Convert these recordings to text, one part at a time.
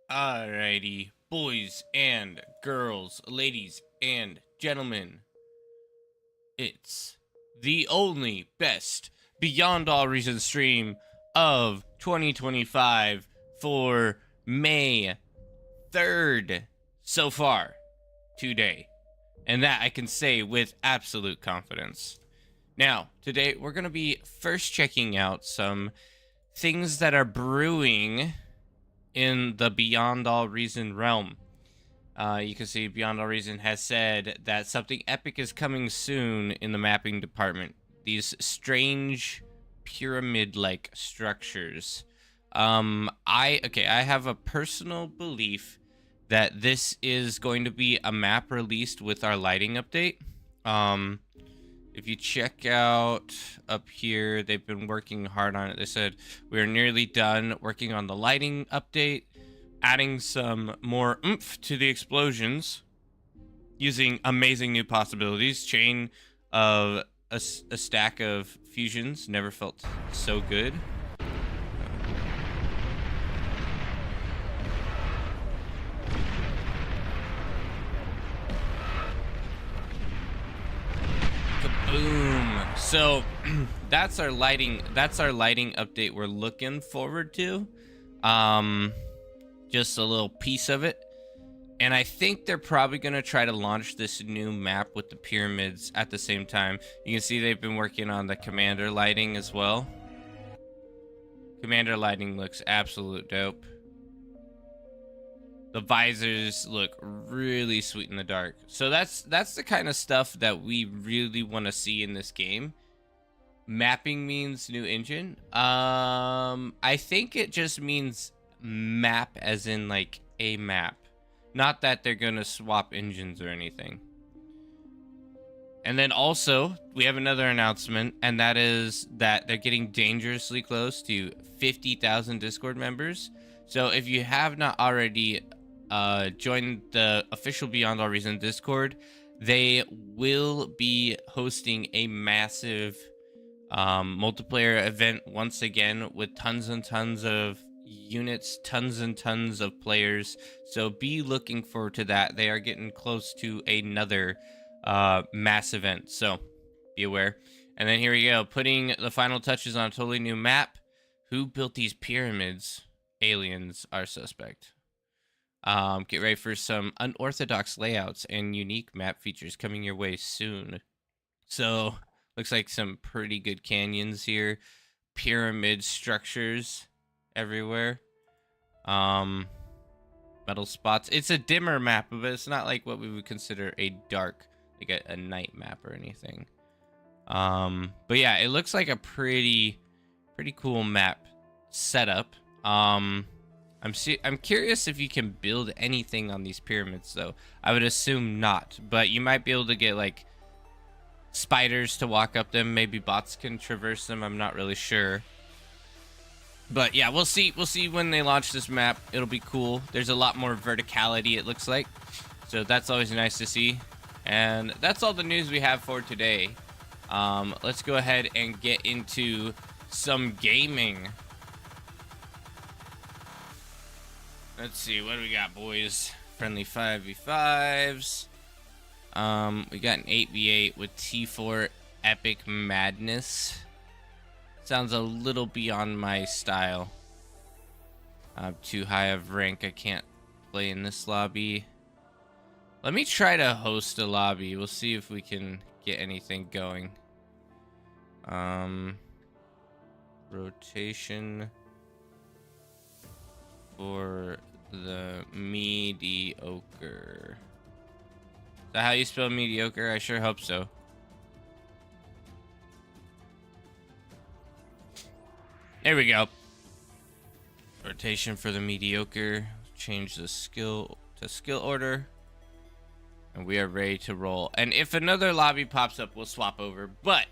Alrighty, boys and girls, ladies and gentlemen, it's the only best Beyond All Reason stream of 2025 for May 3rd so far today. And that I can say with absolute confidence. Now, today we're going to be first checking out some things that are brewing in the Beyond All Reason realm. You can see Beyond All Reason has said that something epic is coming soon in the mapping department. These strange pyramid-like structures. I have a personal belief that this is going to be a map released with our lighting update. If you check out up here, they've been working hard on it. They said we're nearly done working on the lighting update, adding some more oomph to the explosions, using amazing new possibilities. Chain of a stack of fusions never felt so good. Boom. So that's our lighting update we're looking forward to. Just a little piece of it. And I think they're probably going to try to launch this new map with the pyramids at the same time. You can see they've been working on the commander lighting as well. Commander lighting looks absolute dope. The visors look really sweet in the dark. So that's the kind of stuff that we really want to see in this game. Mapping means new engine. I think it just means map as in like a map. Not that they're going to swap engines or anything. And then also, we have another announcement, and that is that they're getting dangerously close to 50,000 Discord members. So if you have not already joined the official Beyond All Reason Discord, they will be hosting a massive multiplayer event once again with tons and tons of units, tons and tons of players. So be looking forward to that. They are getting close to another mass event, so be aware. And then here we go, putting the final touches on a totally new map. Who built these pyramids? Aliens are suspect. Get ready for some unorthodox layouts and unique map features coming your way soon. So, looks like some pretty good canyons here. Pyramid structures everywhere. Metal spots. It's a dimmer map, but it's not like what we would consider a dark, like a night map or anything. But yeah, it looks like a pretty cool map setup. I'm curious if you can build anything on these pyramids, though. I would assume not, but you might be able to get like spiders to walk up them. Maybe bots can traverse them. I'm not really sure. But yeah, we'll see when they launch this map. It'll be cool. There's a lot more verticality, it looks like. So that's always nice to see. And that's all the news we have for today. Let's go ahead and get into some gaming. Let's see, what do we got, boys? Friendly 5v5s. We got an 8v8 with T4 Epic Madness. Sounds a little beyond my style. I'm too high of rank. I can't play in this lobby. Let me try to host a lobby. We'll see if we can get anything going. Rotation for the mediocre. Is that how you spell mediocre? I sure hope so. There we go. Rotation for the mediocre. Change the skill to skill order. And we are ready to roll. And if another lobby pops up, we'll swap over. But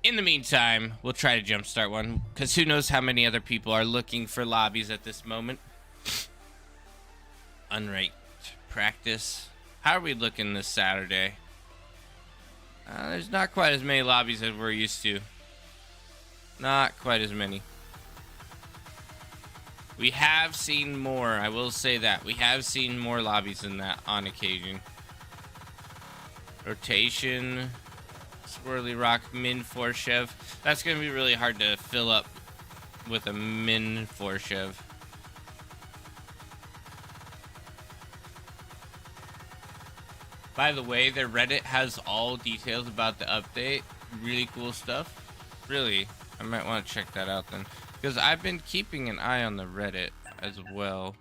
in the meantime, we'll try to jumpstart one. Because who knows how many other people are looking for lobbies at this moment. Unranked practice. How are we looking this Saturday? There's not quite as many lobbies as we're used to. Not quite as many. We have seen more. I will say that. We have seen more lobbies than that on occasion. Rotation. Swirly Rock, Min 4 Chev. That's going to be really hard to fill up with a Min 4 Chev. By the way, their Reddit has all details about the update. Really cool stuff. Really, I might want to check that out then. Because I've been keeping an eye on the Reddit as well.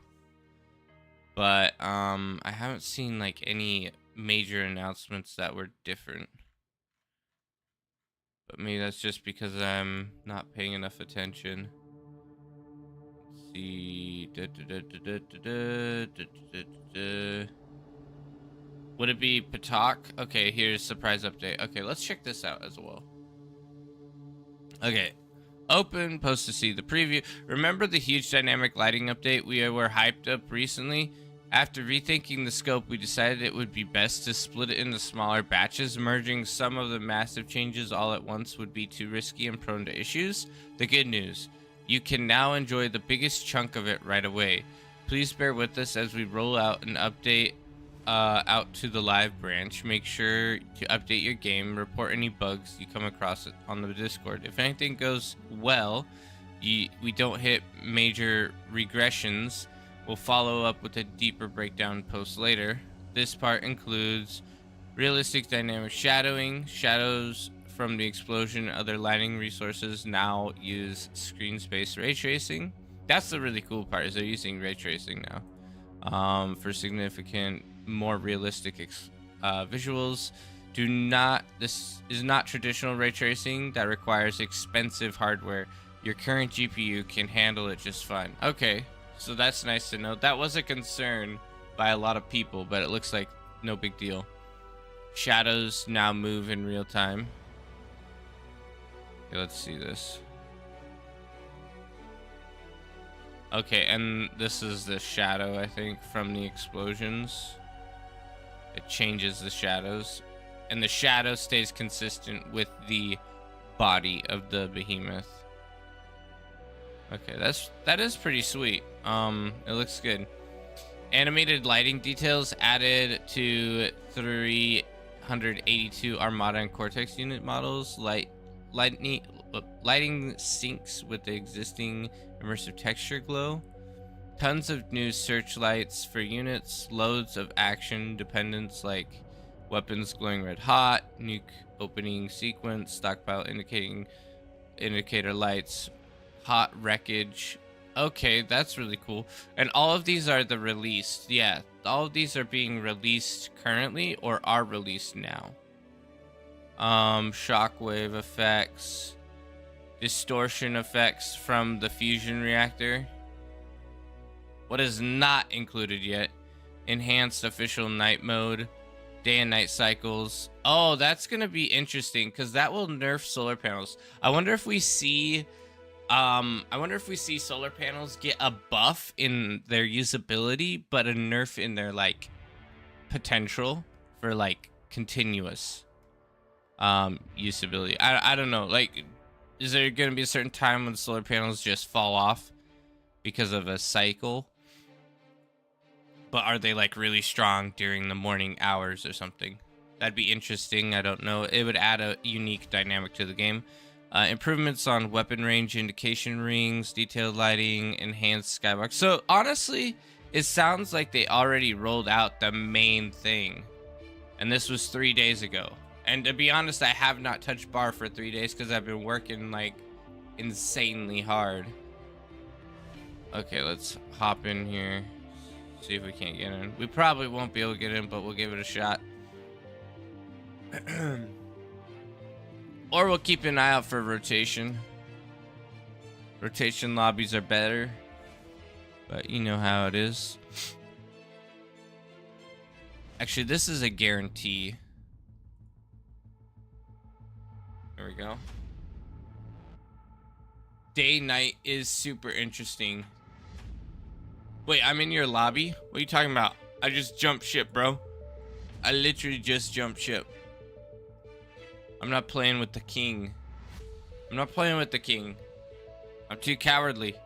But I haven't seen like any major announcements that were different. But maybe that's just because I'm not paying enough attention. Let's see. Would it be Patak? Okay, here's surprise update. Okay, let's check this out as well. Okay. Open, post to see the preview. Remember the huge dynamic lighting update we were hyped up recently? After rethinking the scope, we decided it would be best to split it into smaller batches. Merging some of the massive changes all at once would be too risky and prone to issues. The good news, you can now enjoy the biggest chunk of it right away. Please bear with us as we roll out an update out to the live branch. Make sure to update your game, report any bugs you come across on the Discord. If anything goes well, we don't hit major regressions, we'll follow up with a deeper breakdown post later. This part includes realistic dynamic shadowing. Shadows from the explosion and other lighting resources now use screen space ray tracing. That's the really cool part, is they're using ray tracing now for significant more realistic visuals. This is not traditional ray tracing that requires expensive hardware. Your current GPU can handle it just fine. Okay, so that's nice to know. That was a concern by a lot of people, but it looks like no big deal. Shadows now move in real time. Okay, let's see this. Okay, and this is the shadow, I think, from the explosions. It changes the shadows, and the shadow stays consistent with the body of the behemoth. Okay, that is pretty sweet. It looks good. Animated lighting details added to 382 Armada and Cortex unit models. Lighting syncs with the existing immersive texture glow. Tons of new searchlights for units, loads of action dependents like weapons glowing red hot, nuke opening sequence, stockpile indicator lights, hot wreckage. Okay, that's really cool. And all of these are the released. Yeah, all of these are being released currently or are released now. Shockwave effects, distortion effects from the fusion reactor. What is not included yet? Enhanced official night mode, day and night cycles. Oh, that's gonna be interesting because that will nerf solar panels. I wonder if we see solar panels get a buff in their usability, but a nerf in their like potential for like continuous usability. I don't know. Like, is there gonna be a certain time when solar panels just fall off because of a cycle? But are they like really strong during the morning hours or something? That'd be interesting. I don't know. It would add a unique dynamic to the game. Improvements on weapon range indication rings, detailed lighting, enhanced skybox. So honestly, it sounds like they already rolled out the main thing. And this was 3 days ago. And to be honest, I have not touched bar for 3 days because I've been working like insanely hard. Okay, let's hop in here. See if we can't get in. We probably won't be able to get in, but we'll give it a shot. Or we'll keep an eye out for rotation. Rotation lobbies are better, but you know how it is. Actually, this is a guarantee. There we go. Day night is super interesting. Wait, I'm in your lobby? What are you talking about? I just jumped ship, bro. I literally just jumped ship. I'm not playing with the king. I'm not playing with the king. I'm too cowardly.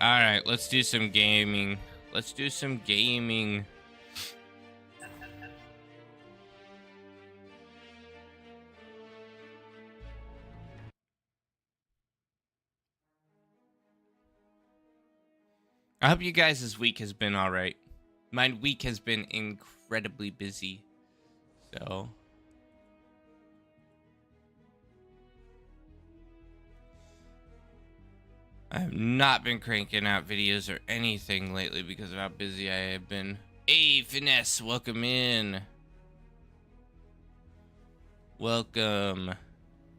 All right, let's do some gaming. Let's do some gaming. I hope you guys' week has been all right. My week has been incredibly busy. So I have not been cranking out videos or anything lately because of how busy I have been. Hey, Finesse, welcome in. Welcome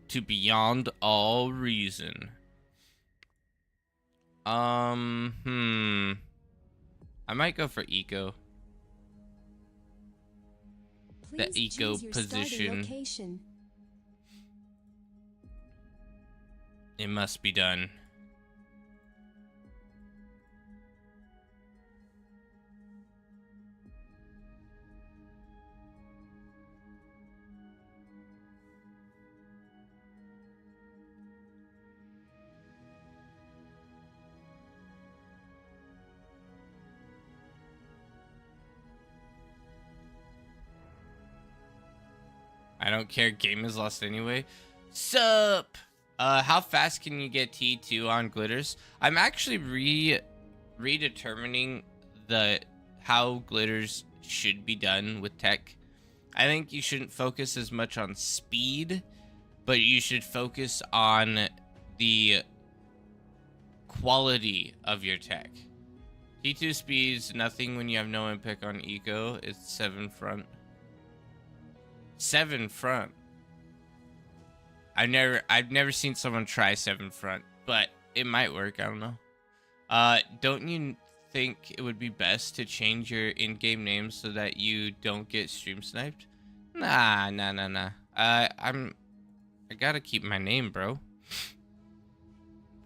to Beyond All Reason. I might go for eco. The eco position. It must be done. I don't care. Game is lost anyway. Sup? How fast can you get T2 on glitters? I'm actually redetermining how glitters should be done with tech. I think you shouldn't focus as much on speed, but you should focus on the quality of your tech. T2 speed's nothing when you have no impact on eco. It's 7 front. 7 front. I've never seen someone try 7 front, but it might work. I don't know. Don't you think it would be best to change your in-game name so that you don't get stream sniped? Nah. I gotta keep my name, bro.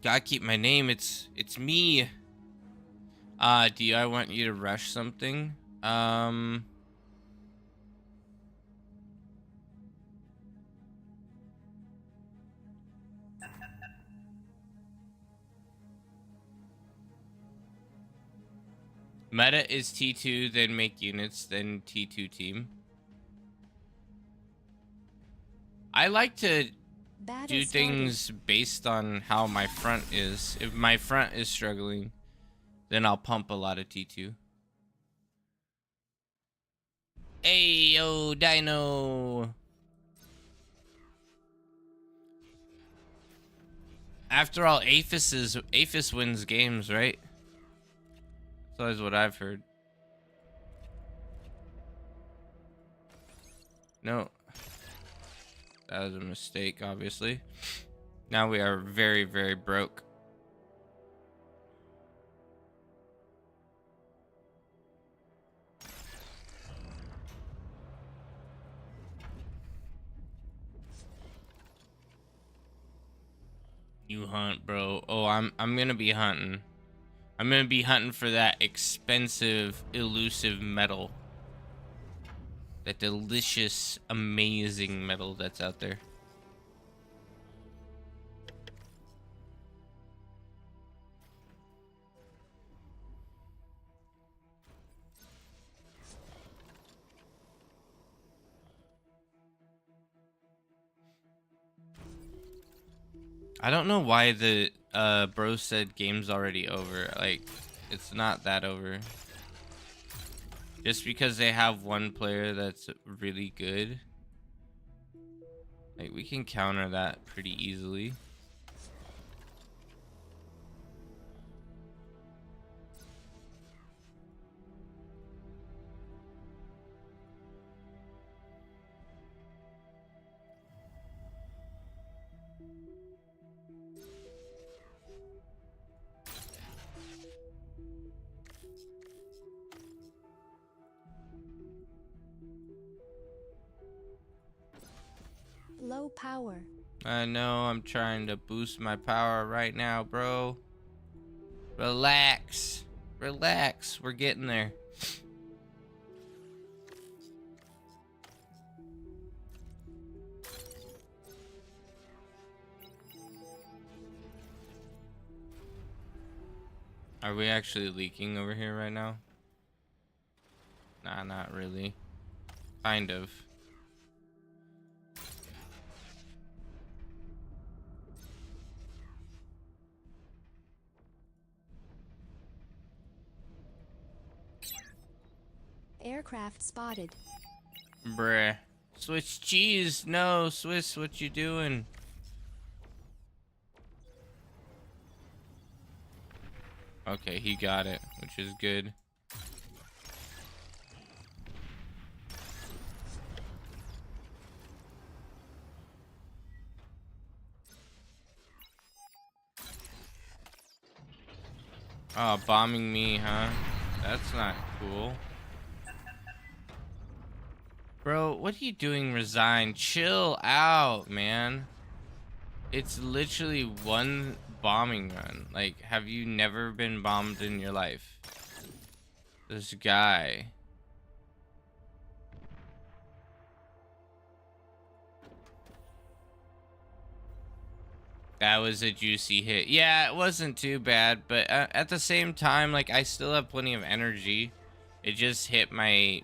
Gotta keep my name. It's me. Do I want you to rush something? Meta is T2, then make units, then T2 team. I like to do things based on how my front is. If my front is struggling, then I'll pump a lot of T2. Hey, yo, Dino. After all, Aphis wins games, right? That's always what I've heard. No. That was a mistake, obviously. Now we are very, very broke. You hunt, bro. Oh, I'm gonna be hunting. I'm gonna be hunting for that expensive, elusive metal. That delicious, amazing metal that's out there. I don't know why the bro said game's already over. Like, it's not that over. Just because they have one player that's really good. Like, we can counter that pretty easily. Low power. I know, I'm trying to boost my power right now, bro. Relax. Relax. We're getting there. Are we actually leaking over here right now? Nah, not really. Kind of. Aircraft spotted. Bruh. Swiss cheese. No, Swiss, what you doing? Okay, he got it, which is good. Oh, bombing me, huh? That's not cool. Bro, what are you doing? Resign. Chill out, man. It's literally one bombing run. Like, have you never been bombed in your life? This guy. That was a juicy hit. Yeah, it wasn't too bad, but at the same time, like, I still have plenty of energy. It just hit my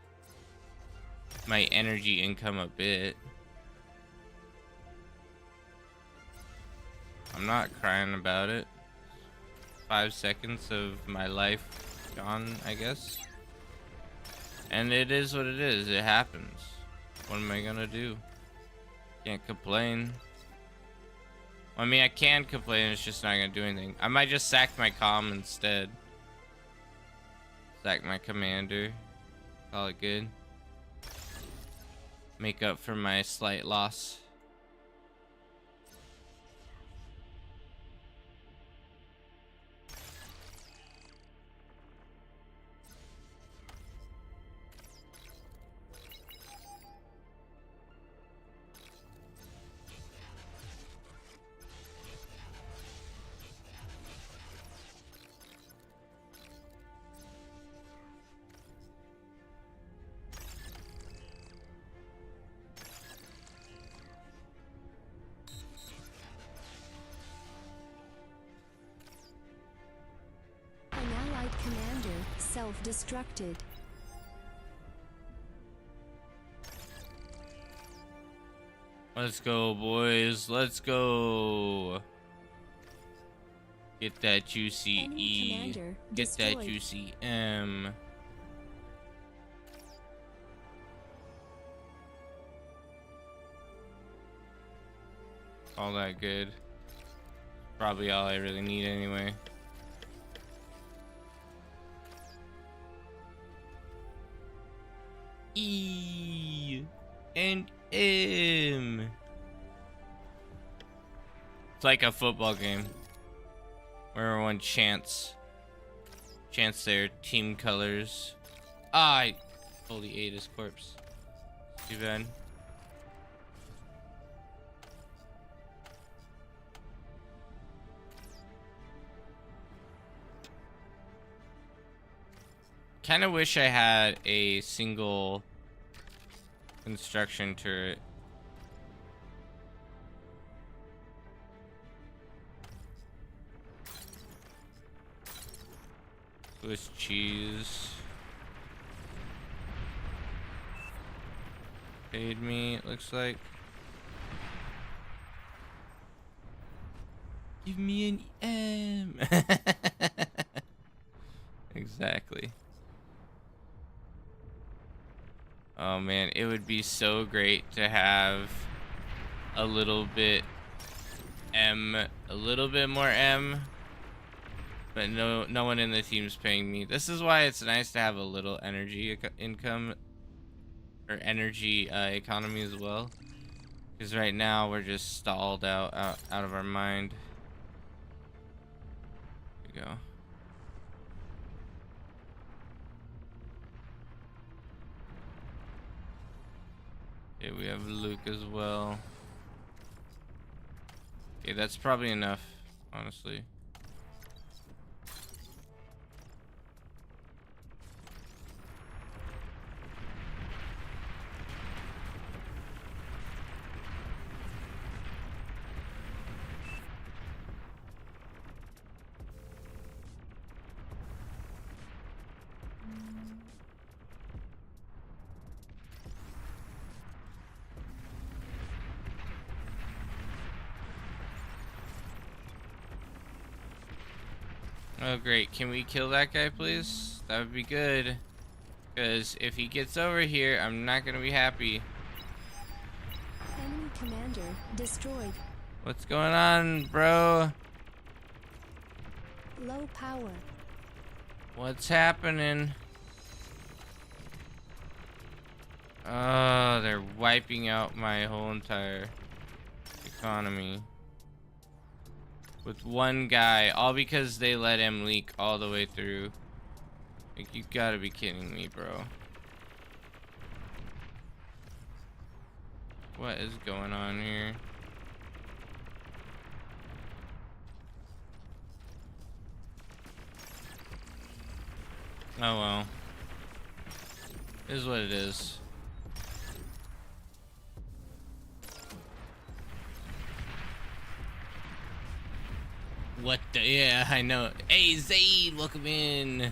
energy income a bit. I'm not crying about it. 5 seconds of my life gone, I guess. And it is what it is. It happens. What am I gonna do? Can't complain. I mean, I can complain. It's just not gonna do anything. I might just sack my comm instead. Sack my commander. Call it good. Make up for my slight loss. An allied commander self-destructed. Let's go, boys. Let's go. Get that juicy Enemy E. commander Get that destroyed. juicy M. All that good. Probably all I really need anyway. E and M. It's like a football game where everyone chants their team colors. Ah, I fully ate his corpse. Too bad. Kind of wish I had a single construction turret. Swiss cheese. Paid me, it looks like. Give me an M. Exactly. Oh man, it would be so great to have a little bit more M, but no one in the team's paying me. This is why it's nice to have a little energy income or energy economy as well, because right now we're just stalled out of our mind. There we go. Okay, we have Luke as well. Okay, that's probably enough, honestly. Oh, great. Can we kill that guy, please? That would be good. Because if he gets over here, I'm not going to be happy. Enemy commander destroyed. What's going on, bro? Low power. What's happening? Oh, they're wiping out my whole entire economy. With one guy, all because they let him leak all the way through. Like, you gotta be kidding me, bro. What is going on here? Oh well. It is what it is. What the? Yeah, I know. Hey, Zaid, welcome in.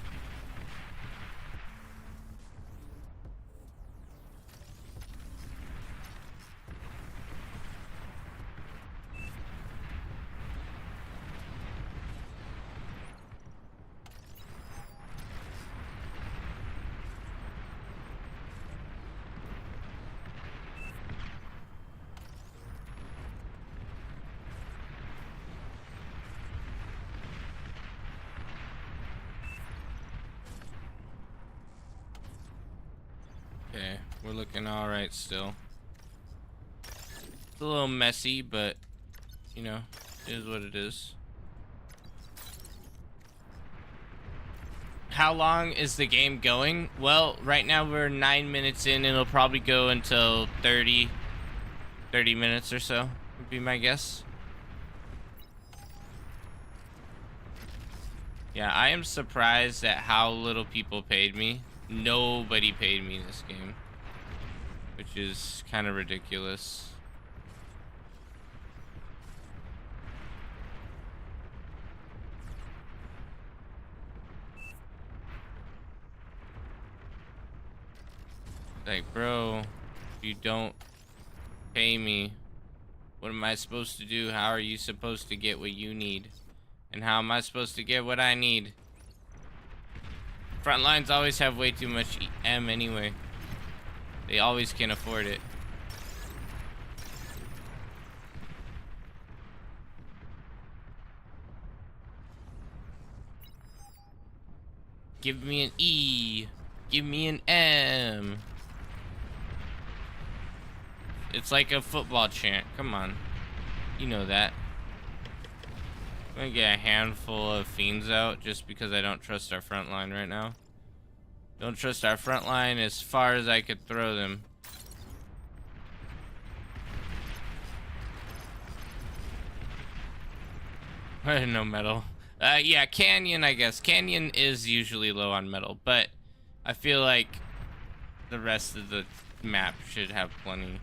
Okay, we're looking all right still. It's a little messy, but you know, it is what it is. How long is the game going? Well, right now we're 9 minutes in, and it'll probably go until 30 minutes or so, would be my guess. Yeah, I am surprised at how little people paid me. Nobody paid me this game, which is kind of ridiculous. Like, bro, if you don't pay me, what am I supposed to do? How are you supposed to get what you need? And how am I supposed to get what I need? Front lines always have way too much M anyway. They always can afford it. Give me an E. Give me an M. It's like a football chant. Come on. You know that. I'm gonna get a handful of fiends out just because I don't trust our front line right now. Don't trust our front line as far as I could throw them. No metal. Yeah, Canyon, I guess. Canyon is usually low on metal, but I feel like the rest of the map should have plenty.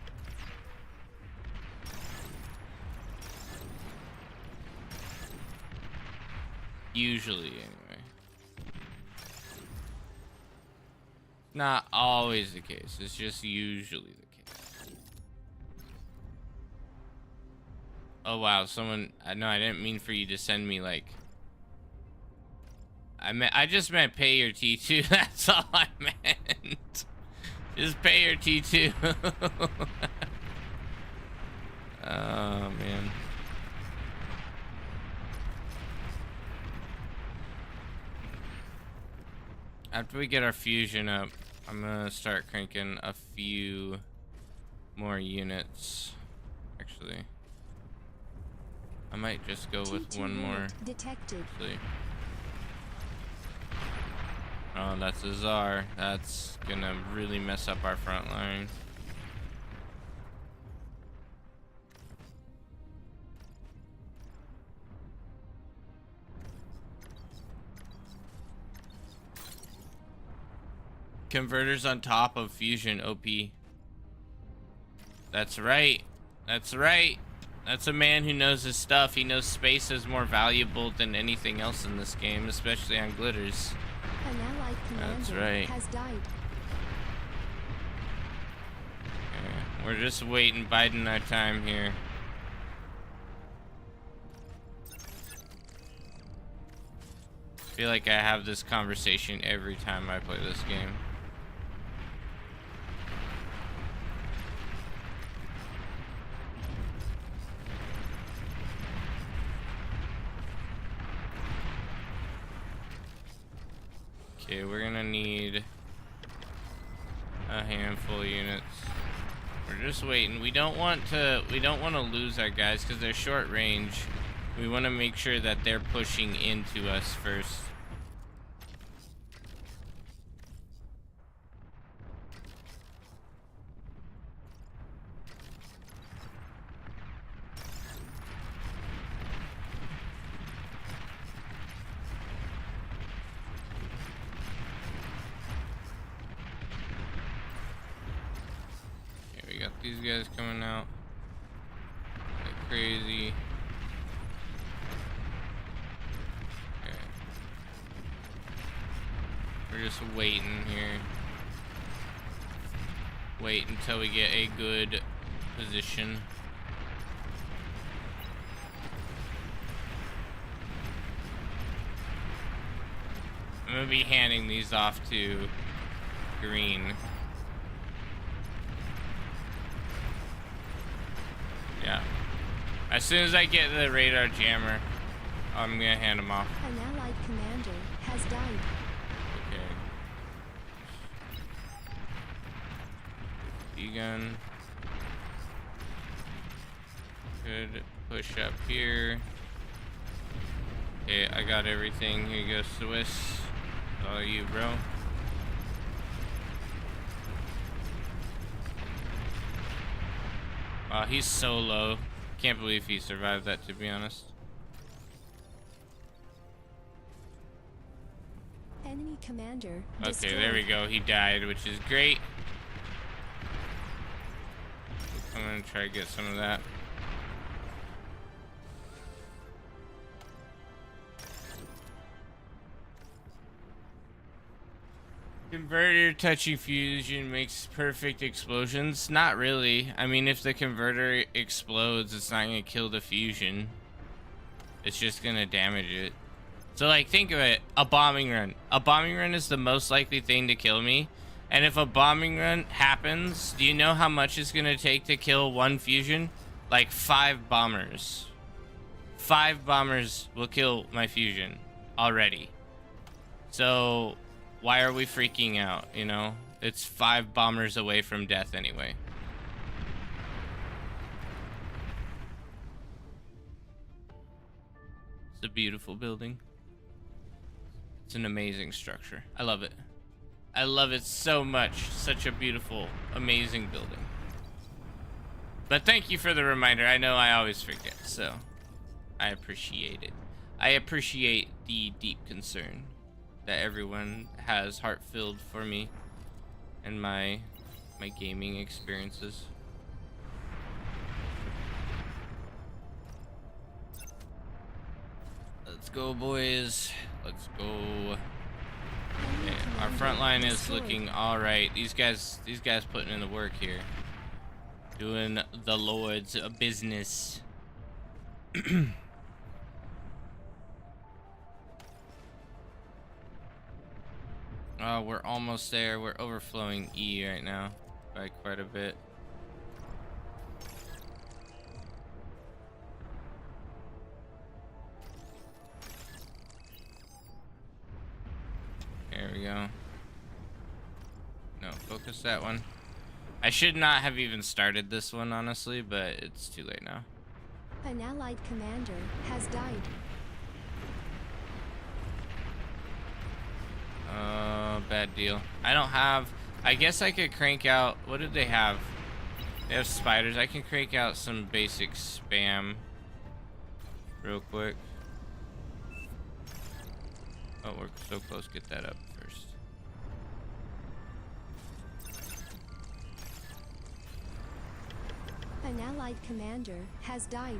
Usually, anyway. Not always the case. It's just usually the case. Oh wow, someone. No, I didn't mean for you to send me like. I just meant pay your T2. That's all I meant. Just pay your T2. Oh man. After we get our fusion up, I'm gonna start cranking a few more units. Actually, I might just go with one more. Detected. Actually. Oh, that's a Czar. That's gonna really mess up our front line. Converters on top of fusion OP. That's right. That's right. That's a man who knows his stuff. He knows space is more valuable than anything else in this game, especially on glitters. An allied That's commander right. has died. Yeah, we're just waiting, biding our time here. feel like I have this conversation every time I play this game. Okay, we're gonna need a handful of units. We're just waiting. We don't want to lose our guys because they're short range. We want to make sure that they're pushing into us first. Got these guys coming out like crazy. Okay. We're just waiting here. Wait until we get a good position. I'm gonna be handing these off to green. Yeah. As soon as I get the radar jammer, I'm gonna hand them off. An allied commander has died. Okay. D-gun. Good push up here. Okay, I got everything. Here you go, Swiss. All you, bro. Wow, he's so low. Can't believe he survived that, to be honest. Enemy commander Okay, destroyed. there we go. He died, which is great. I'm gonna try to get some of that. Converter touching fusion makes perfect explosions. Not really. I mean, if the converter explodes, it's not gonna kill the fusion. It's just gonna damage it. So, like, think of it. A bombing run. A bombing run is the most likely thing to kill me. And if a bombing run happens, do you know how much it's gonna take to kill one fusion? Like 5 bombers. 5 bombers will kill my fusion already. So why are we freaking out, you know? It's 5 bombers away from death anyway. It's a beautiful building. It's an amazing structure. I love it. I love it so much. Such a beautiful, amazing building. But thank you for the reminder. I know I always forget, so I appreciate it. I appreciate the deep concern that everyone has heart-filled for me and my gaming experiences. Let's go, boys. Let's go. Okay, our front line is looking all right. These guys putting in the work here, doing the Lord's business. Oh, we're almost there. We're overflowing E right now by quite a bit. There we go. No, focus that one. I should not have even started this one, honestly, but it's too late now. An allied commander has died. Bad deal. I don't have... I guess I could crank out... What did they have? They have spiders. I can crank out some basic spam real quick. Oh, we're so close. Get that up first. An allied commander has died.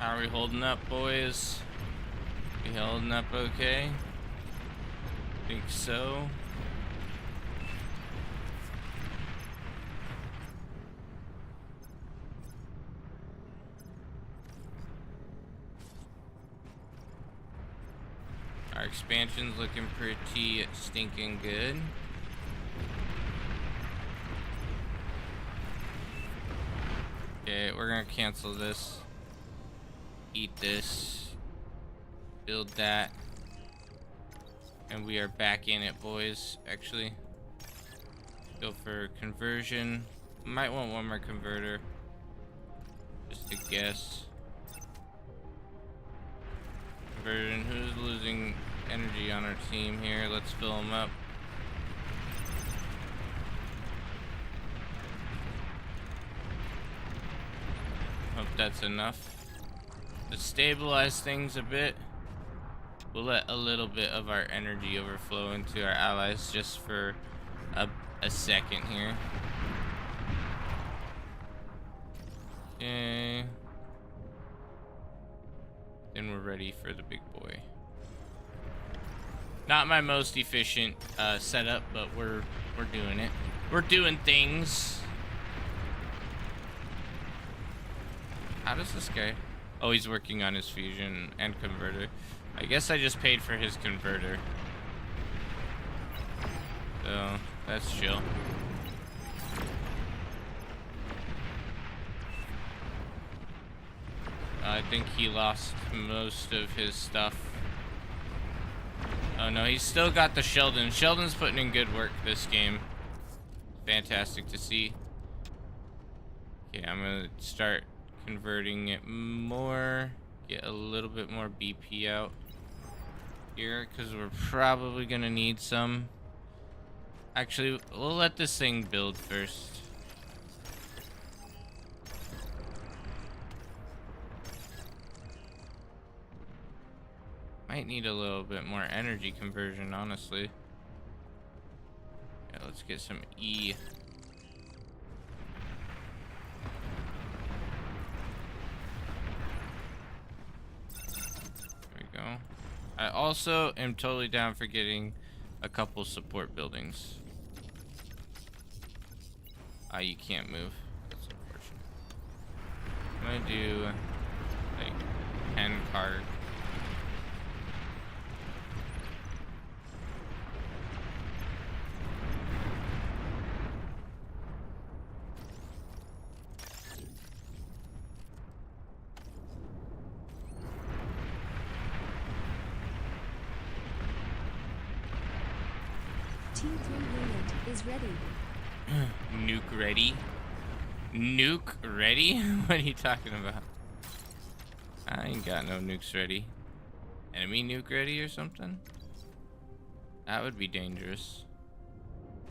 How are we holding up, boys? We holding up okay? Think so. Our expansion's looking pretty stinking good. Okay, we're gonna cancel this. Eat this. Build that. And we are back in it, boys. Actually, go for conversion. Might want one more converter. Just a guess. Conversion. Who's losing energy on our team here? Let's fill them up. Hope that's enough to stabilize things a bit. We'll let a little bit of our energy overflow into our allies just for a second here. Okay. Then we're ready for the big boy. Not my most efficient setup, but we're doing it. We're doing things. How does this guy? Oh, he's working on his fusion and converter. I guess I just paid for his converter. So, that's chill. I think he lost most of his stuff. Oh no, he's still got the Sheldon. Sheldon's putting in good work this game. Fantastic to see. Okay, I'm gonna start converting it more. Get a little bit more BP out here, because we're probably gonna need some. Actually, we'll let this thing build first. Might need a little bit more energy conversion, honestly. Yeah, let's get some E. There we go. I also am totally down for getting a couple support buildings. Ah, you can't move. That's unfortunate. I'm gonna do like 10 card. Team 3 unit is ready. Nuke ready? Nuke ready? What are you talking about? I ain't got no nukes ready. Enemy nuke ready or something? That would be dangerous.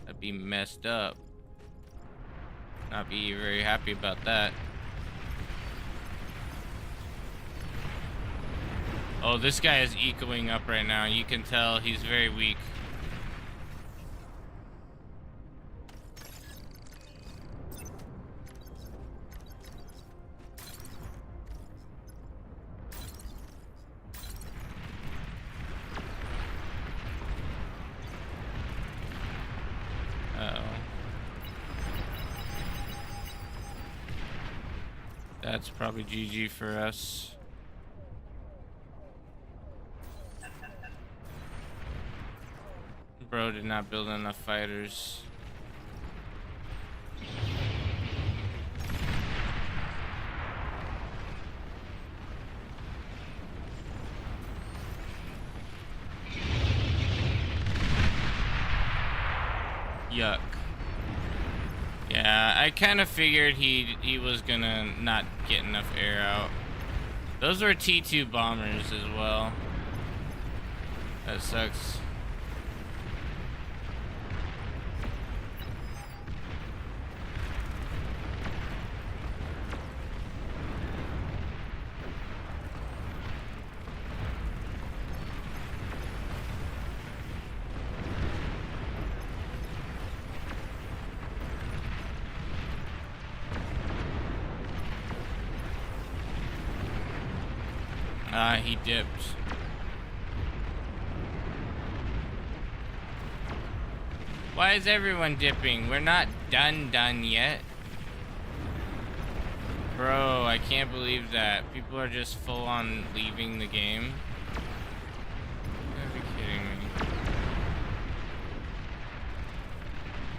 That'd be messed up. Not be very happy about that. Oh, this guy is ecoing up right now. You can tell he's very weak. That's probably GG for us. Bro did not build enough fighters. Yuck. Yeah, I kind of figured he was gonna not get enough air out. Those were T2 bombers as well. That sucks. He dipped. Why is everyone dipping? We're not done yet. Bro, I can't believe that. People are just full on leaving the game. You gotta be kidding me.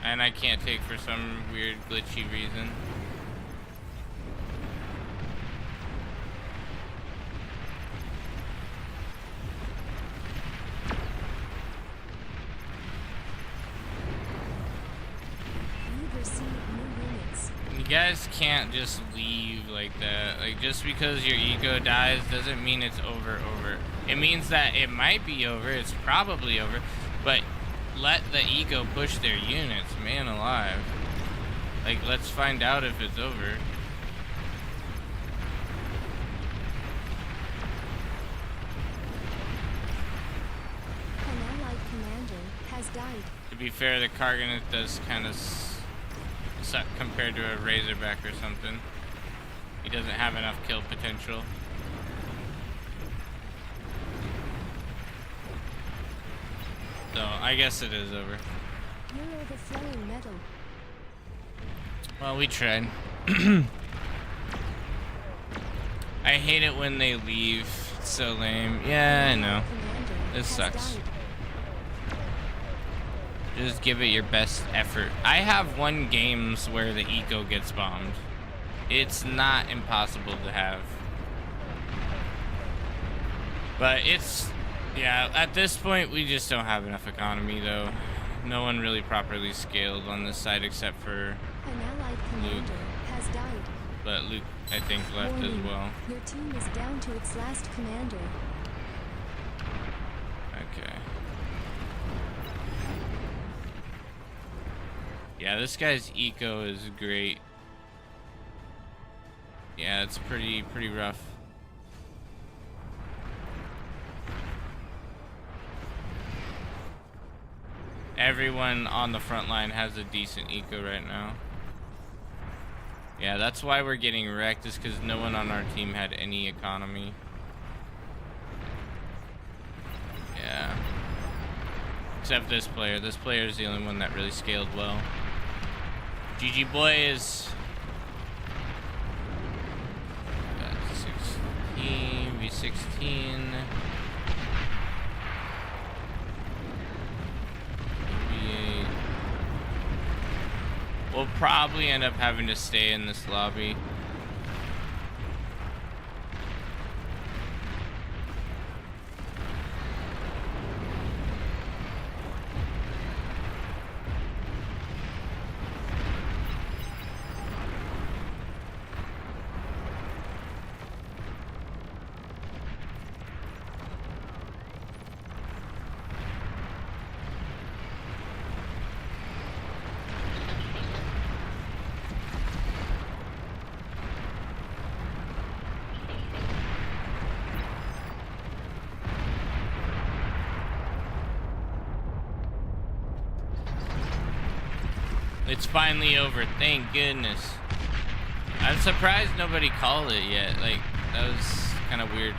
And I can't take for some weird glitchy reason. You've received new units. You guys can't just leave like that. Like, just because your ego dies doesn't mean it's over. It means that it might be over, it's probably over, but let the ego push their units, man alive. Like, let's find out if it's over. An allied commander has died. To be fair, the Karganet does kind of suck compared to a Razorback or something. He doesn't have enough kill potential. So, I guess it is over. You're overflowing metal. Well, we tried. I hate it when they leave. It's so lame. Yeah, I know. Commander This has sucks. died. Just give it your best effort. I have won games where the eco gets bombed. It's not impossible to have. But it's, yeah, at this point we just don't have enough economy though. No one really properly scaled on this side except for, An allied commander has died. but Luke I think left as Warning. well. Your team is down to its last commander. Okay. Yeah, this guy's eco is great. Yeah, it's pretty rough. Everyone on the front line has a decent eco right now. Yeah, that's why we're getting wrecked, is because no one on our team had any economy. Yeah. Except this player. This player is the only one that really scaled well. GG boys. Got 16, V16. V8. We'll probably end up having to stay in this lobby. It's finally over, thank goodness. I'm surprised nobody called it yet. Like, that was kind of weird.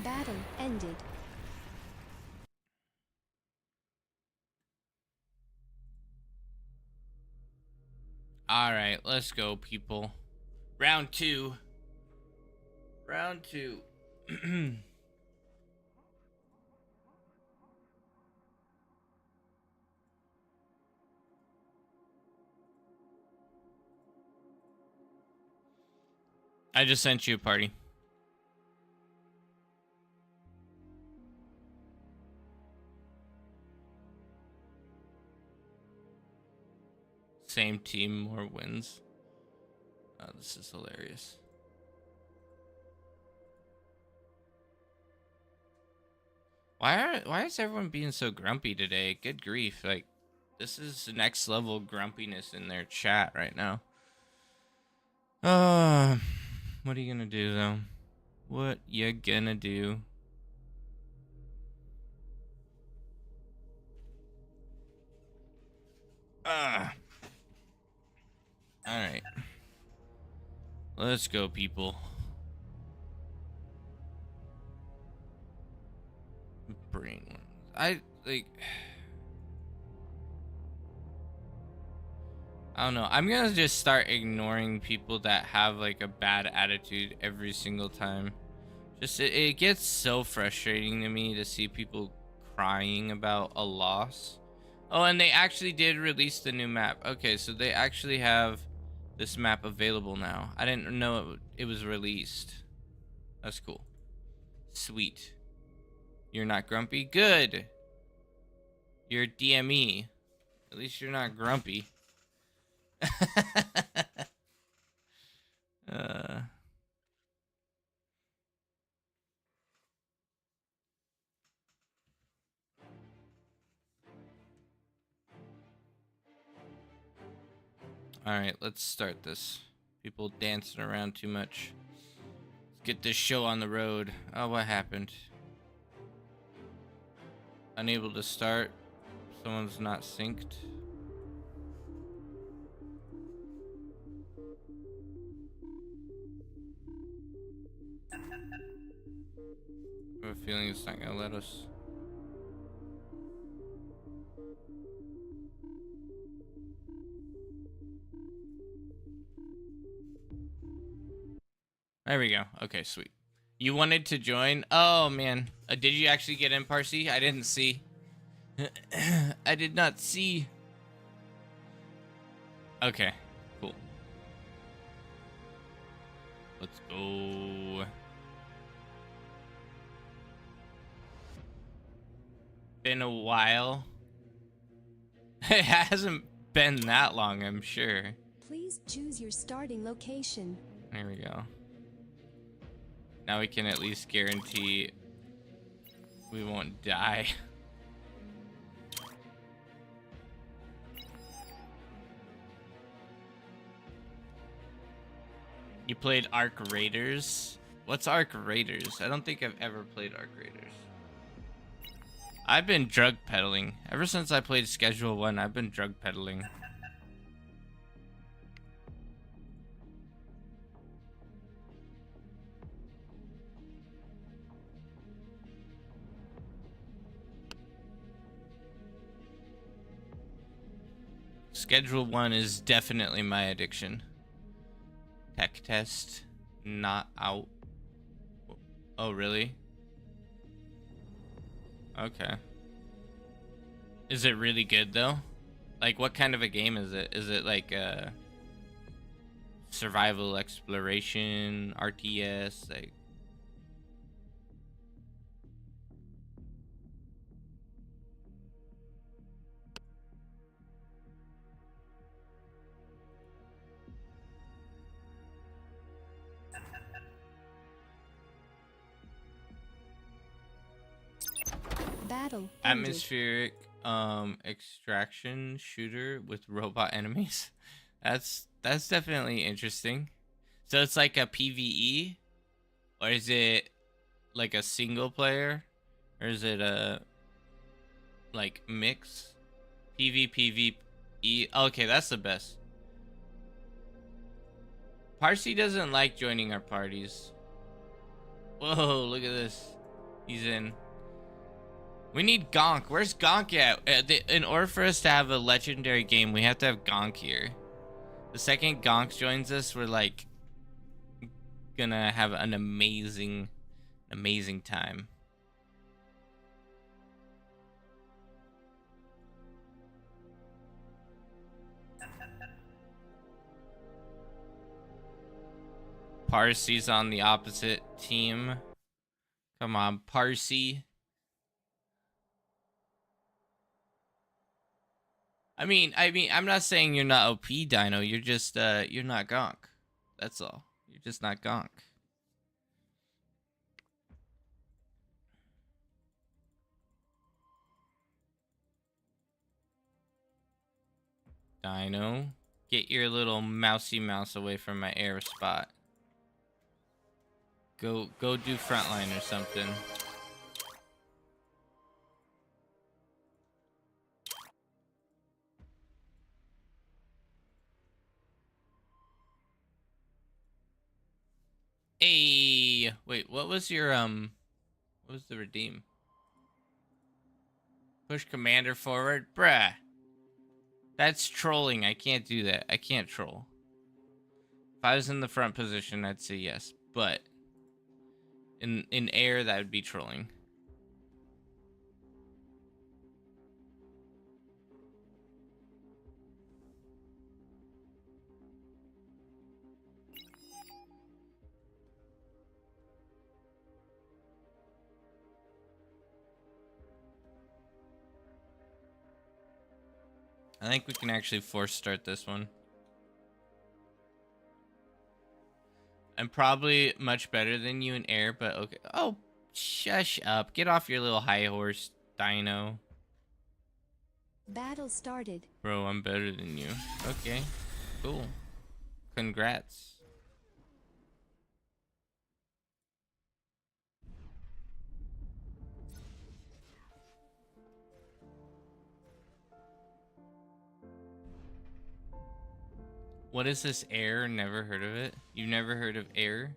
Battle ended. Alright, let's go, people. Round two. Round two. I just sent you a party. Same team, more wins. Oh, this is hilarious. Why is everyone being so grumpy today? Good grief. Like, this is next level grumpiness in their chat right now. What are you gonna do though? What you gonna do? All right. Let's go, people. Brain ones. I don't know. I'm gonna just start ignoring people that have like a bad attitude every single time. Just it gets so frustrating to me to see people crying about a loss. Oh, and they actually did release the new map. Okay, so they actually have this map available now. I didn't know it was released. That's cool. Sweet. You're not grumpy? Good. You're DME. At least you're not grumpy. uh, Alright, let's start this. People dancing around too much. Let's get this show on the road. Oh, what happened? Unable to start. Someone's not synced. I have a feeling it's not gonna let us. There we go. Okay, sweet. You wanted to join? Oh, man. Did you actually get in, Parsi? I didn't see. I did not see. Okay, cool. Let's go. Been a while. It hasn't been that long, I'm sure. Please choose your starting location. There we go. Now we can at least guarantee we won't die. You played Arc Raiders? What's Arc Raiders? I don't think I've ever played Arc Raiders. I've been drug peddling. Ever since I played Schedule 1, I've been drug peddling. Schedule 1 is definitely my addiction. Tech test not out. Oh, really? Okay. Is it really good though? Like, what kind of a game is it? Is it like a survival exploration RTS? Like, Battle ended. atmospheric extraction shooter with robot enemies. That's definitely interesting. So it's like a PvE, or is it like a single player, or is it a like mix? PvPvE. Okay, that's the best. Parsi doesn't like joining our parties. Whoa, look at this. He's in. We need Gonk. Where's Gonk at? In order for us to have a legendary game, we have to have Gonk here. The second Gonk joins us, we're like gonna have an amazing time. Parsi's on the opposite team. Come on, Parsi. I mean, I'm not saying you're not OP, Dino. You're just, you're not Gonk. That's all. You're just not Gonk. Dino, get your little mousy mouse away from my air spot. Go do frontline or something. Hey, wait, what was your what was the redeem? Push commander forward, bruh. That's trolling. I can't do that. I can't troll. If I was in the front position, I'd say yes, but in air, that would be trolling. I think we can actually force start this one. I'm probably much better than you in air, but okay. Oh, shush up. Get off your little high horse, dino. Battle started. Bro, I'm better than you. Okay, cool. Congrats. What is this air? Never heard of it. You've never heard of air?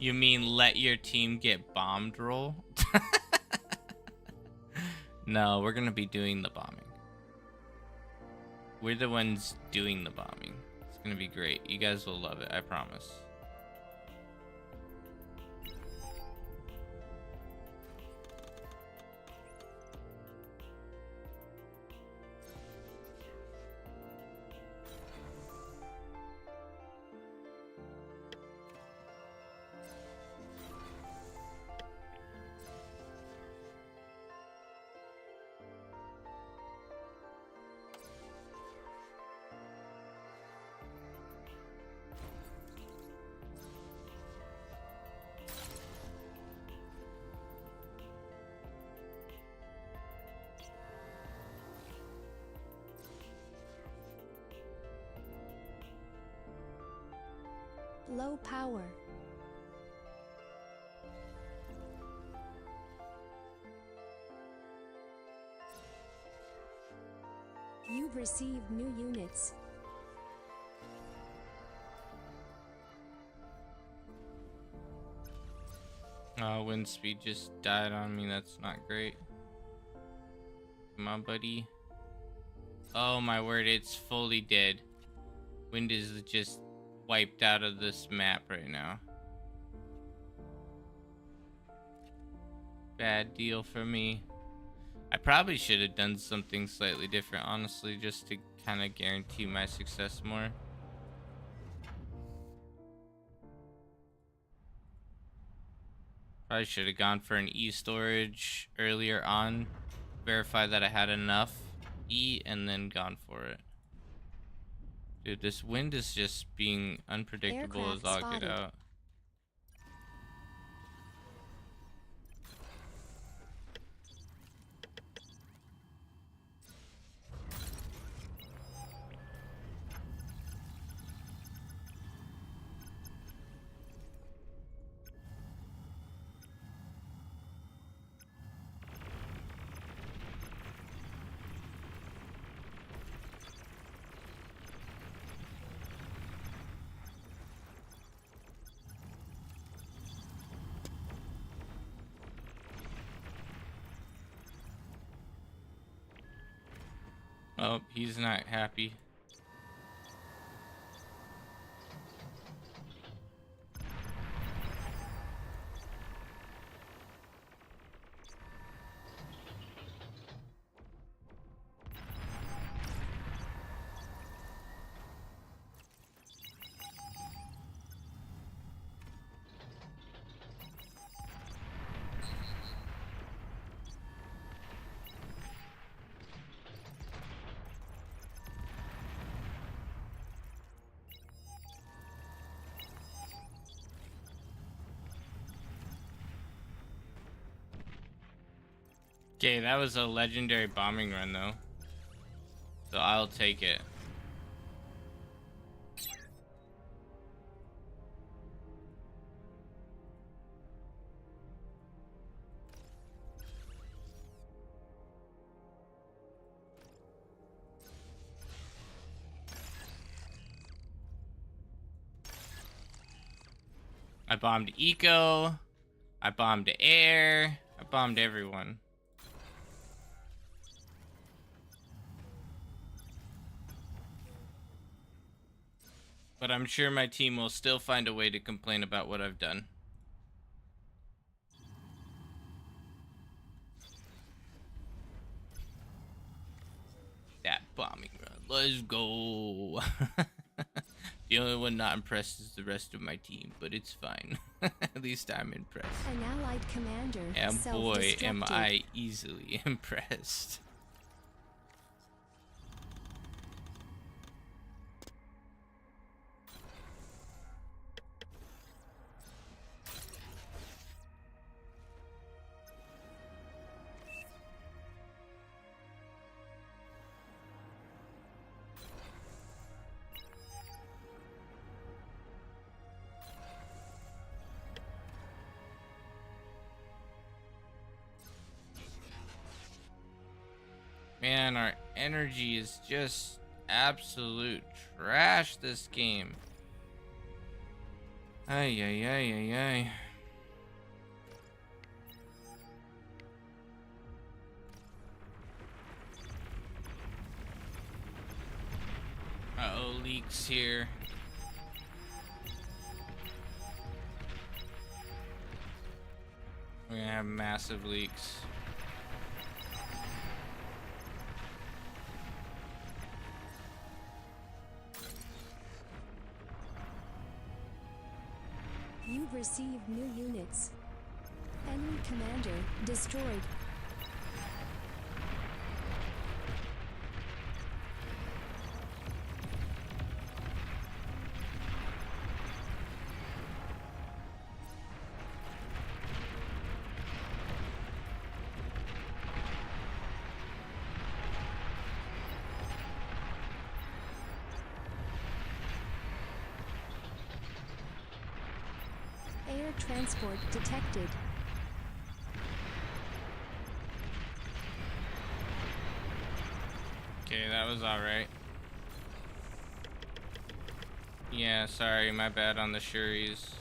You mean let your team get bombed roll? No, we're gonna be doing the bombing. We're the ones doing the bombing. It's gonna be great. You guys will love it, I promise. Low power. You've received new units. Wind speed just died on me. That's not great. Come on, buddy. Oh my word, it's fully dead. Wind is just wiped out of this map right now. Bad deal for me. I probably should have done something slightly different, honestly, just to kind of guarantee my success more. Probably should have gone for an E storage earlier on, verify that I had enough E, and then gone for it. Dude, this wind is just being unpredictable Aircraft as all spotted. get out. Oh, he's not happy. Okay, that was a legendary bombing run though. So I'll take it. I bombed eco. I bombed air. I bombed everyone. But I'm sure my team will still find a way to complain about what I've done. That bombing run. Let's go. The only one not impressed is the rest of my team, but it's fine. At least I'm impressed. An allied commander And boy, am self-destructed. I easily impressed. Man, our energy is just absolute trash this game. Ay, ay, ay, ay, ay. Uh-oh, leaks here. We're gonna have massive leaks. You've received new units. Enemy commander destroyed. Air transport detected. Okay, that was alright. Yeah, sorry, my bad on the Shuris.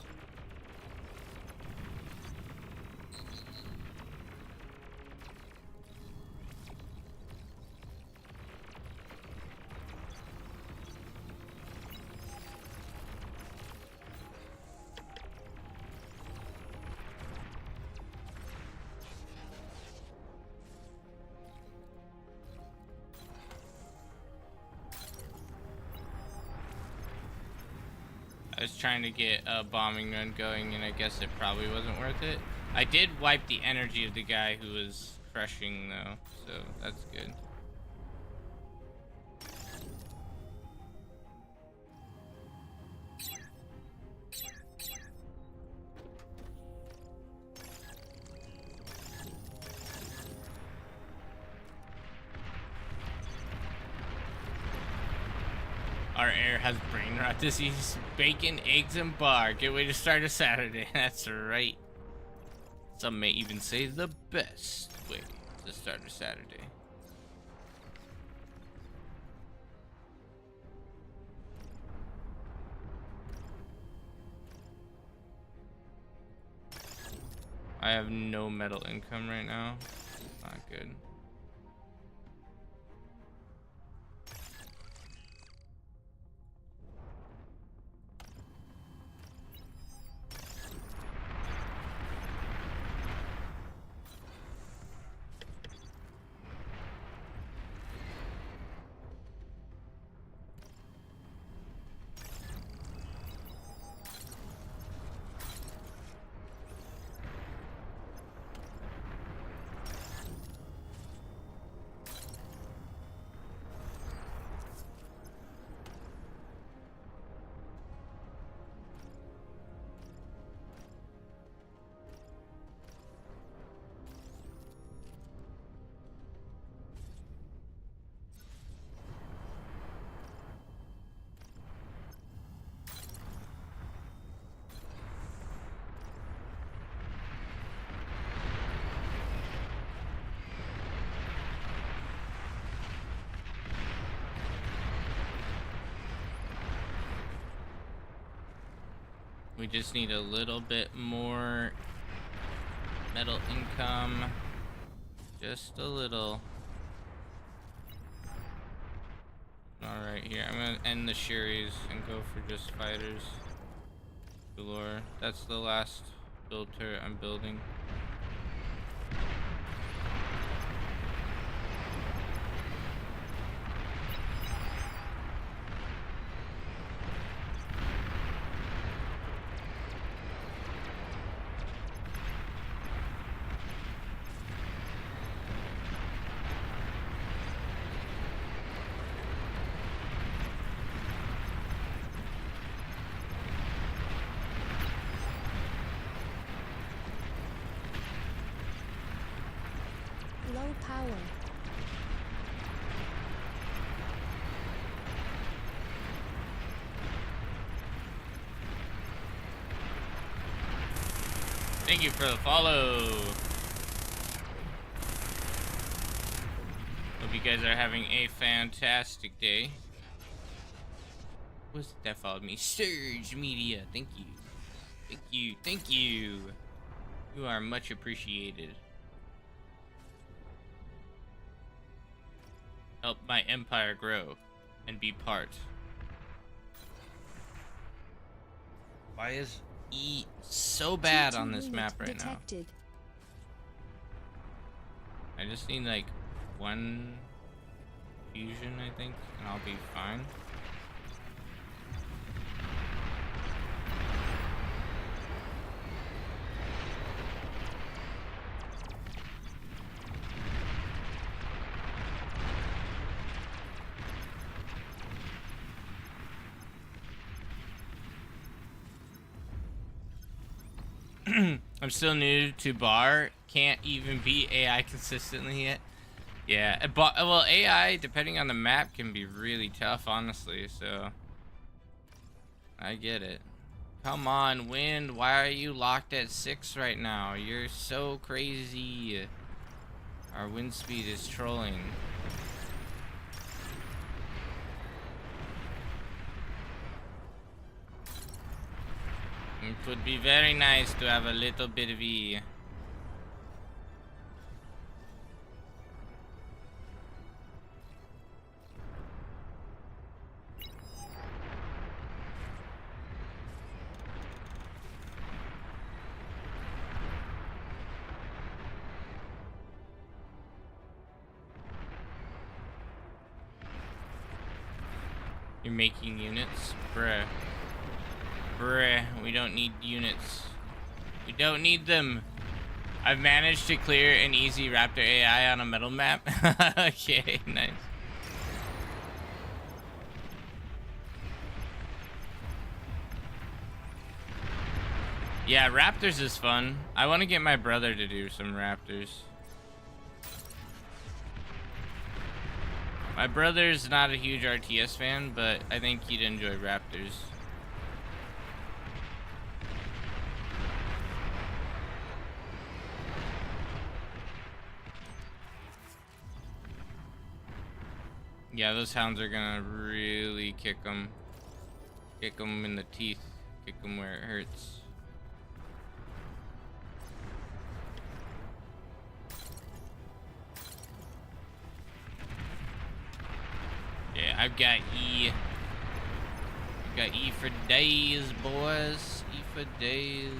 I was trying to get a bombing run going, and I guess it probably wasn't worth it. I did wipe the energy of the guy who was crushing, though, so that's good. Our air has brain rot disease. Bacon, eggs, and bar. Good way to start a Saturday. That's right. Some may even say the best way to start a Saturday. I have no metal income right now. Not good. We just need a little bit more metal income. Just a little. Alright, here. I'm gonna end the Sherries and go for just fighters. Galore. That's the last build turret I'm building. Low power. Thank you for the follow. Hope you guys are having a fantastic day. What's that followed me? Surge Media. Thank you. Thank you. Thank you. You are much appreciated. Help my empire grow and be part. Why is E so bad on this map right detected. now? I just need like one fusion, I think, and I'll be fine. I'm still new to bar. Can't even beat AI consistently yet. Yeah, well, AI, depending on the map, can be really tough, honestly, so I get it. Come on, Wind. Why are you locked at 6 right now? You're so crazy. Our wind speed is trolling. It would be very nice to have a little bit of E. You're making units? Bruh. Bruh, we don't need units. We don't need them. I've managed to clear an easy Raptor AI on a metal map. Okay, nice. Yeah, Raptors is fun. I want to get my brother to do some Raptors. My brother's not a huge RTS fan, but I think he'd enjoy Raptors. Yeah, those hounds are gonna really kick them. Kick them in the teeth. Kick them where it hurts. Yeah, I've got E. I've got E for days, boys. E for days.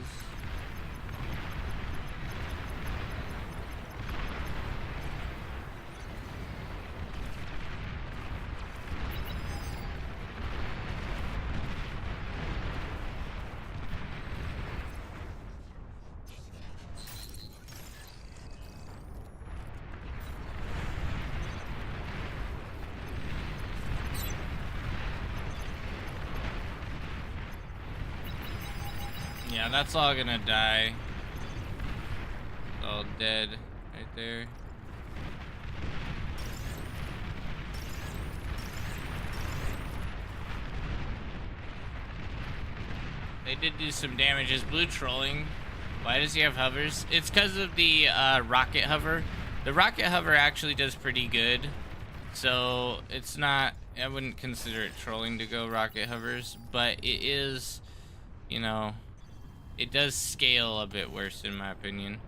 Yeah, that's all gonna die. It's all dead right there. They did do some damage. Is blue trolling? Why does he have hovers? It's because of the rocket hover. The rocket hover actually does pretty good. So it's not, I wouldn't consider it trolling to go rocket hovers, but it is, you know, it does scale a bit worse in my opinion.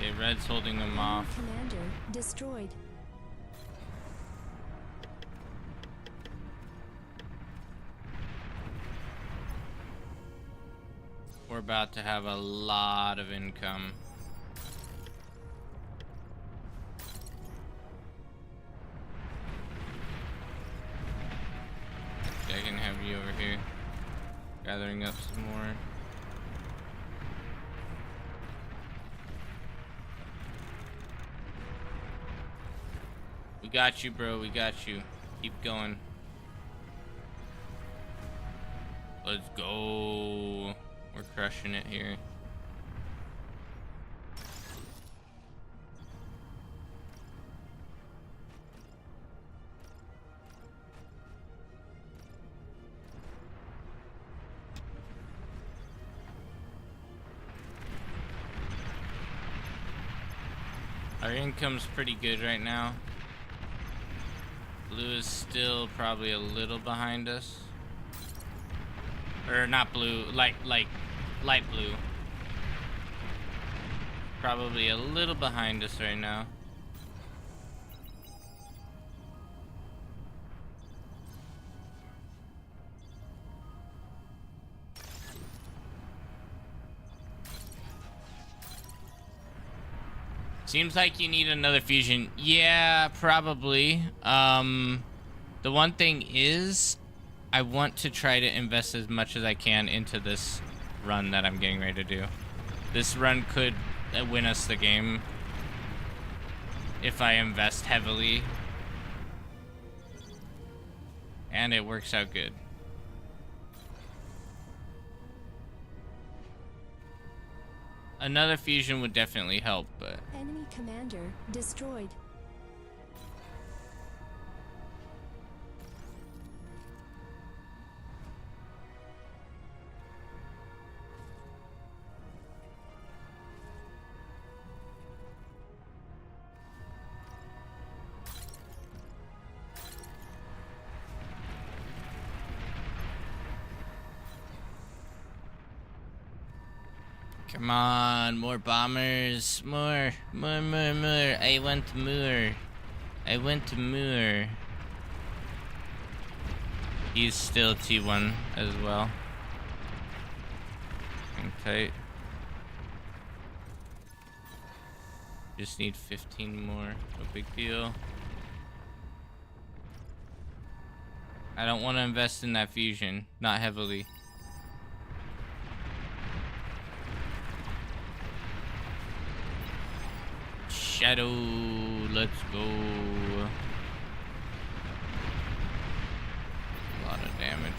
Okay, Red's holding them off. Commander destroyed. We're about to have a lot of income. Okay, I can have you over here. Gathering up some more. We got you, bro. We got you. Keep going. Let's go. We're crushing it here. Our income's pretty good right now. Blue is still probably a little behind us. Or not blue, light blue. Probably a little behind us right now. Seems like you need another fusion. Yeah, probably. The one thing is, I want to try to invest as much as I can into this run that I'm getting ready to do. This run could win us the game if I invest heavily. And it works out good. Another fusion would definitely help, but... Enemy commander destroyed. Come on, more bombers, more. I want more. I want more. He's still T1 as well. Hang tight. Just need 15 more. No big deal. I don't want to invest in that fusion. Not heavily. Shadow, let's go. A lot of damage.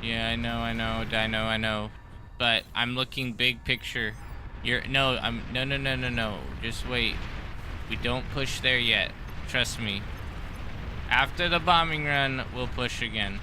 Yeah, I know. But I'm looking big picture. No. Just wait. We don't push there yet. Trust me. After the bombing run, we'll push again.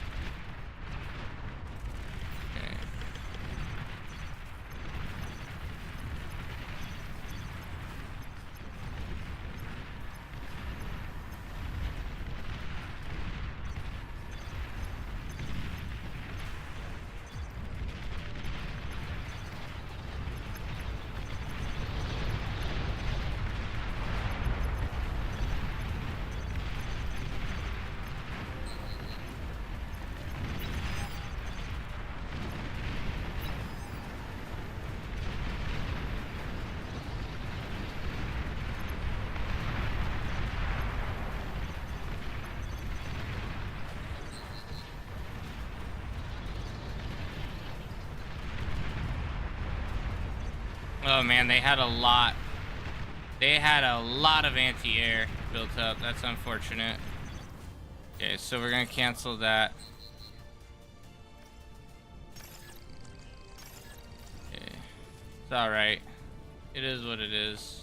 Oh man, they had a lot. They had a lot of anti-air built up. That's unfortunate. Okay, so we're gonna cancel that. Okay, it's all right. It is what it is.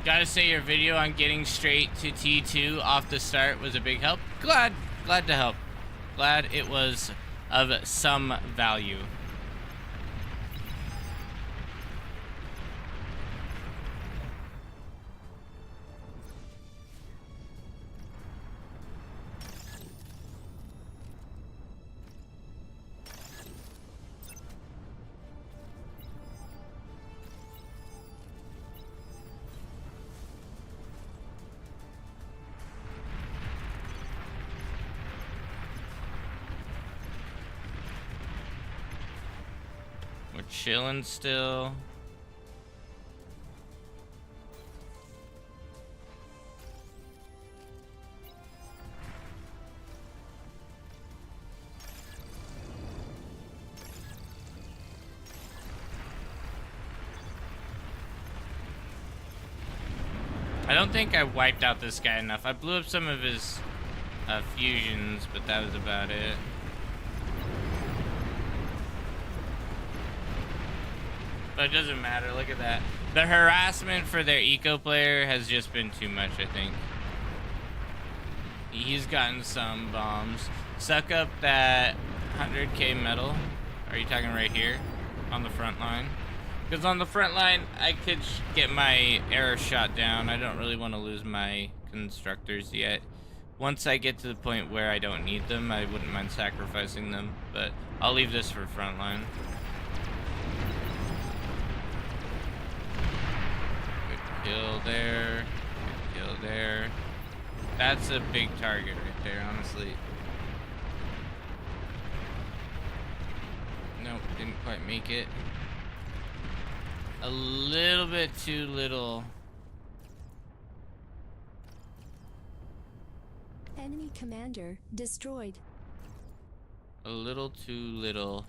Gotta say, your video on getting straight to T2 off the start was a big help. Glad to help. Glad it was of some value. We're chilling still. I don't think I wiped out this guy enough. I blew up some of his fusions, but that was about it. But it doesn't matter. Look at that. The harassment for their eco player has just been too much, I think. He's gotten some bombs. Suck up that 100k metal. Are you talking right here? On the front line? Because on the front line, I could get my arrow shot down. I don't really want to lose my constructors yet. Once I get to the point where I don't need them, I wouldn't mind sacrificing them. But I'll leave this for front line. Good kill there. Good kill there. That's a big target right there, honestly. Nope, didn't quite make it. A little bit too little. Enemy commander destroyed. A little too little.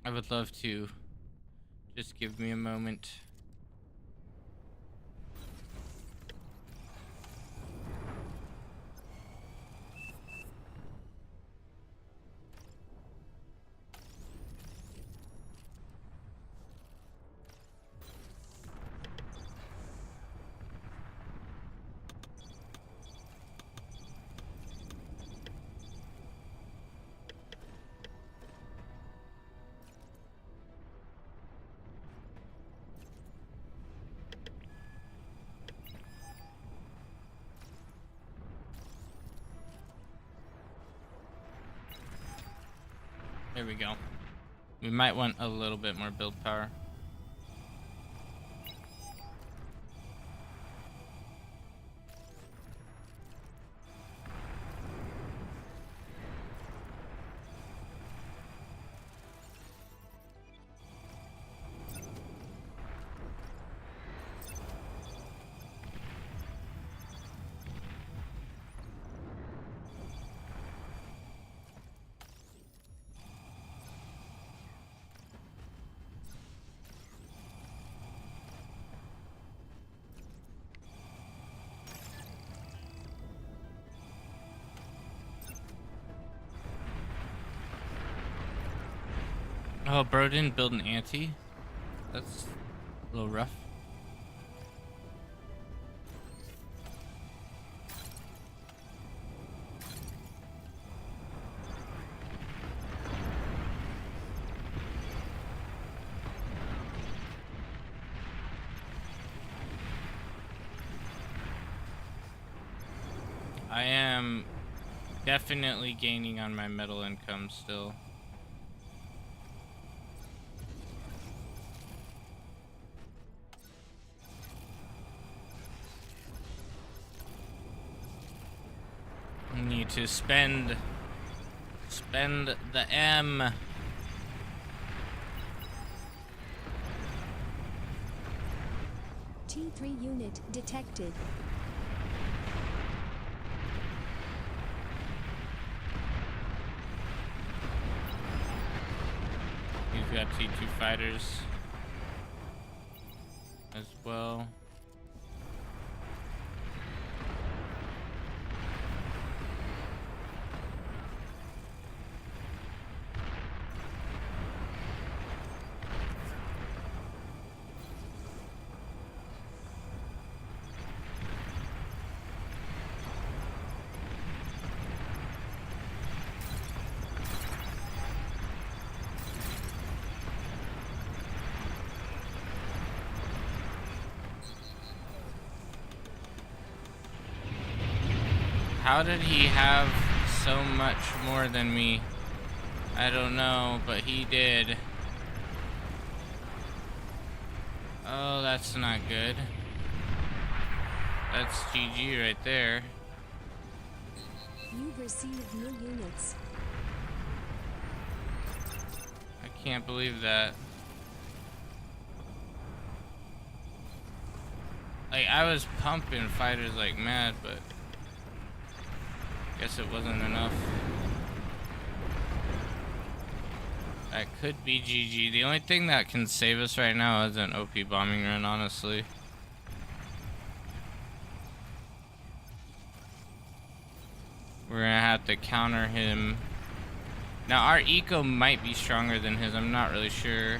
I would love to. Just give me a moment. There we go. We might want a little bit more build power. Oh, bro didn't build an anti? That's a little rough. I am definitely gaining on my metal income still. need to spend the M. T3 unit detected. He's got T2 fighters as well. How did he have so much more than me? I don't know, but he did. Oh, that's not good. That's GG right there. You've received new units. I can't believe that. Like, I was pumping fighters like mad, but guess it wasn't enough. That could be GG. The only thing that can save us right now is an OP bombing run, honestly. We're gonna have to counter him. Now, our eco might be stronger than his. I'm not really sure.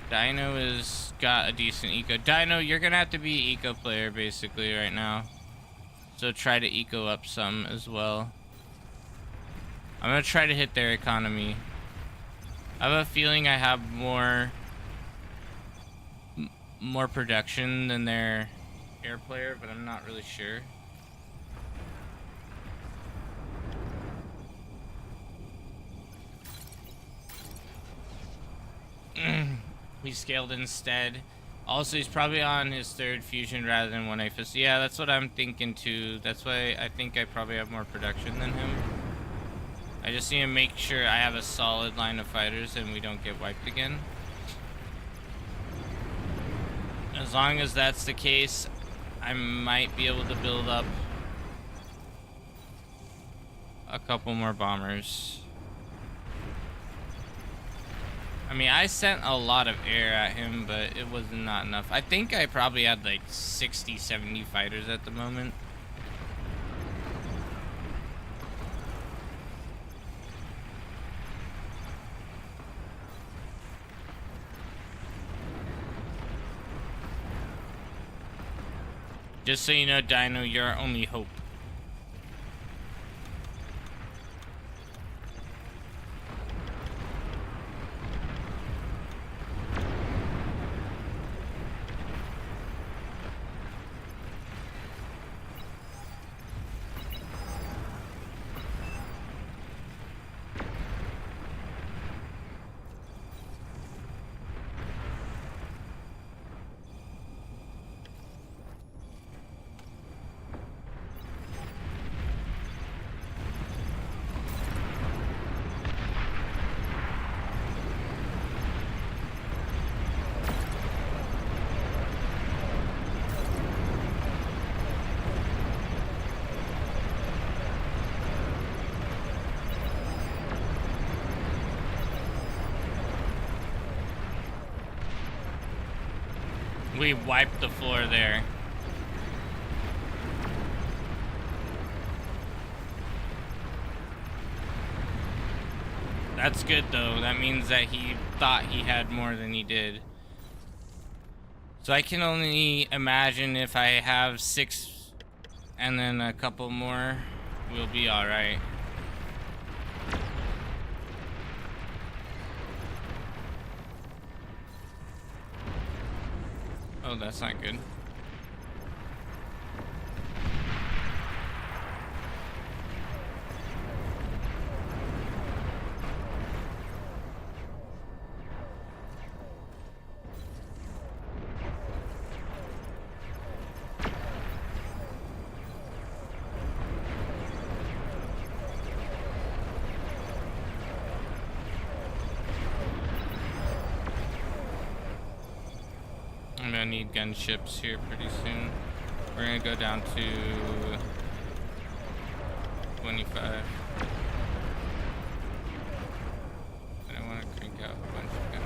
Dino has got a decent eco. Dino, you're gonna have to be eco player basically right now. So try to eco up some as well. I'm gonna try to hit their economy. I have a feeling I have more production than their air player, but I'm not really sure. We scaled instead. Also, he's probably on his third fusion rather than 1 APHIS. Yeah, that's what I'm thinking too. That's why I think I probably have more production than him. I just need to make sure I have a solid line of fighters and we don't get wiped again. As long as that's the case, I might be able to build up a couple more bombers. I mean, I sent a lot of air at him, but it was not enough. I think I probably had like 60, 70 fighters at the moment. Just so you know, Dino, you're our only hope. We wiped the floor there. That's good though. That means that he thought he had more than he did. So I can only imagine if I have 6 and then a couple more, we'll be alright. Oh, that's not good. I'm gonna need gunships here pretty soon. We're gonna go down to 25. And I want to crank out a bunch of guns.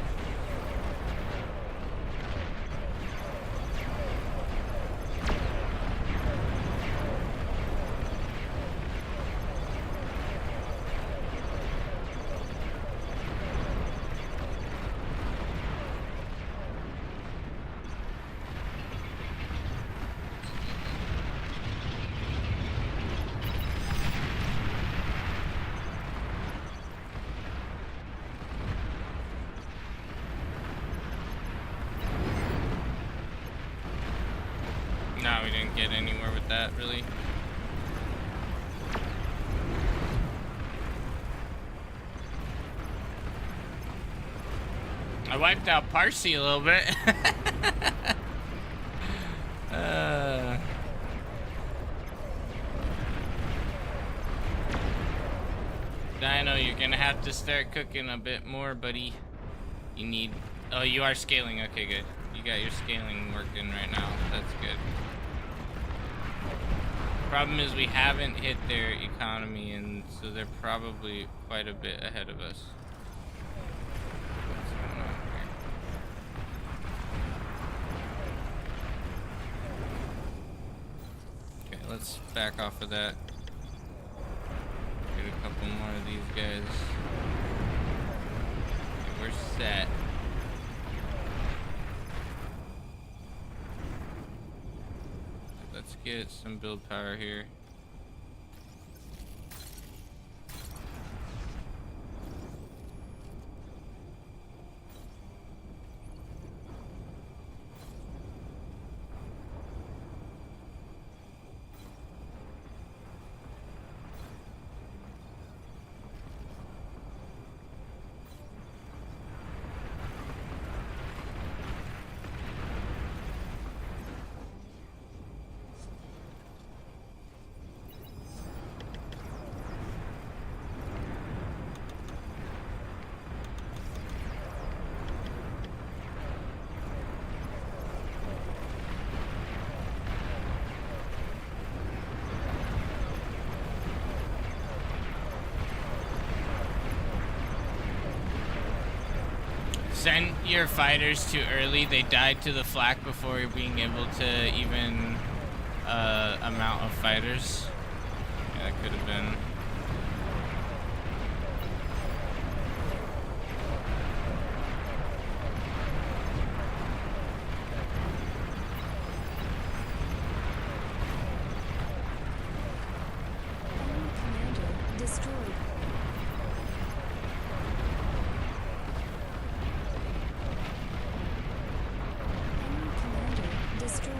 No, we didn't get anywhere with that, really. I wiped out Parsi a little bit. Dino, you're gonna have to start cooking a bit more, buddy. You need... Oh, you are scaling. Okay, good. You got your scaling working right now. That's good. Problem is we haven't hit their economy, and so they're probably quite a bit ahead of us. What's going on here? Okay, let's back off of that. Get a couple more of these guys. Okay, we're set. Let's get some build power here. Send your fighters too early. They died to the flak before being able to even amount of fighters. Yeah, that could have been. Enemy commander destroyed. Enemy commander destroyed.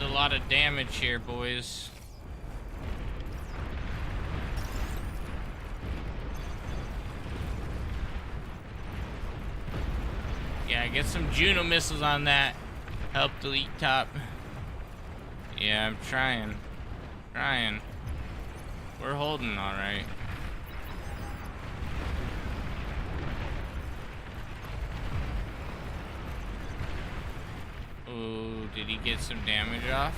A lot of damage here, boys. Yeah, get some Juno missiles on that. Help delete top. Yeah, I'm trying. We're holding all right. Oh, did he get some damage off?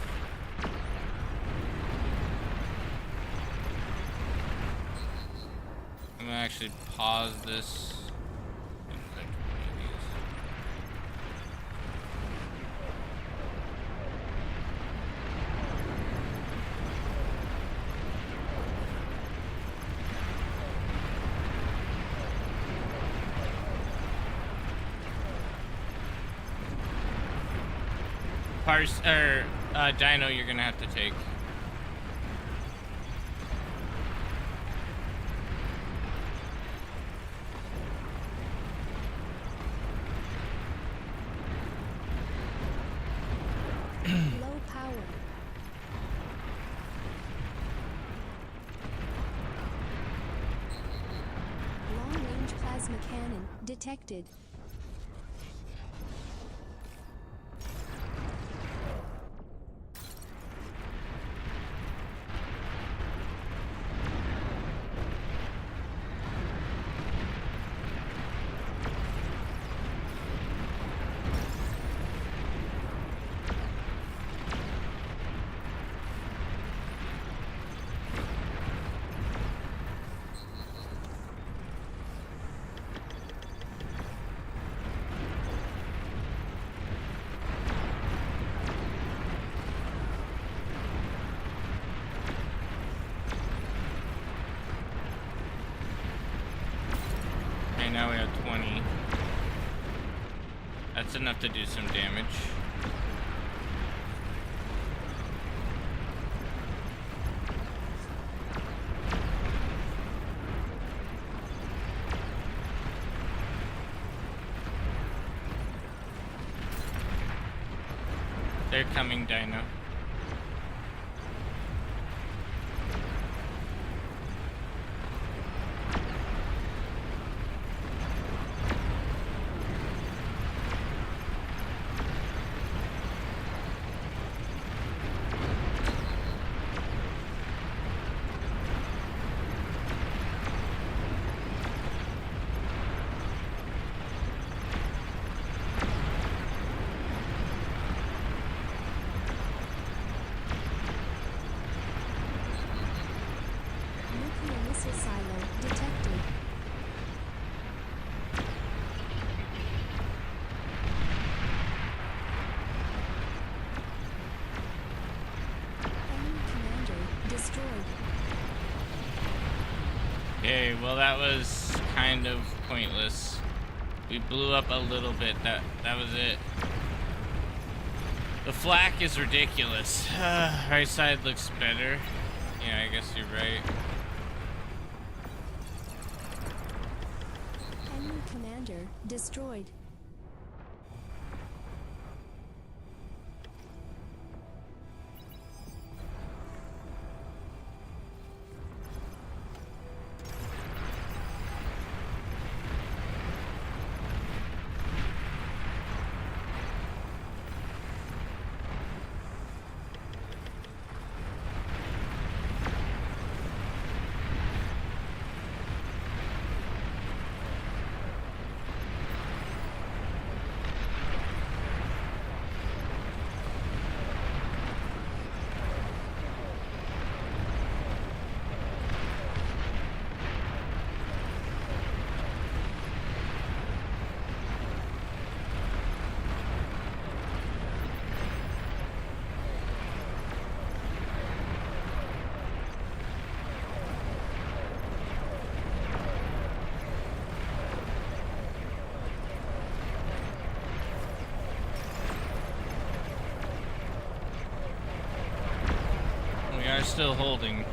I'm gonna actually pause this. Dino you're gonna have to take. Low power. Long-range plasma cannon detected. Okay, now we have 20. That's enough to do some damage. They're coming, Dino. Nuclear missile silo detected. Enemy commander destroyed. Okay, well that was kind of pointless. We blew up a little bit. That was it. The flak is ridiculous. Right side looks better. Yeah, I guess you're right. Enemy commander destroyed. We are still holding.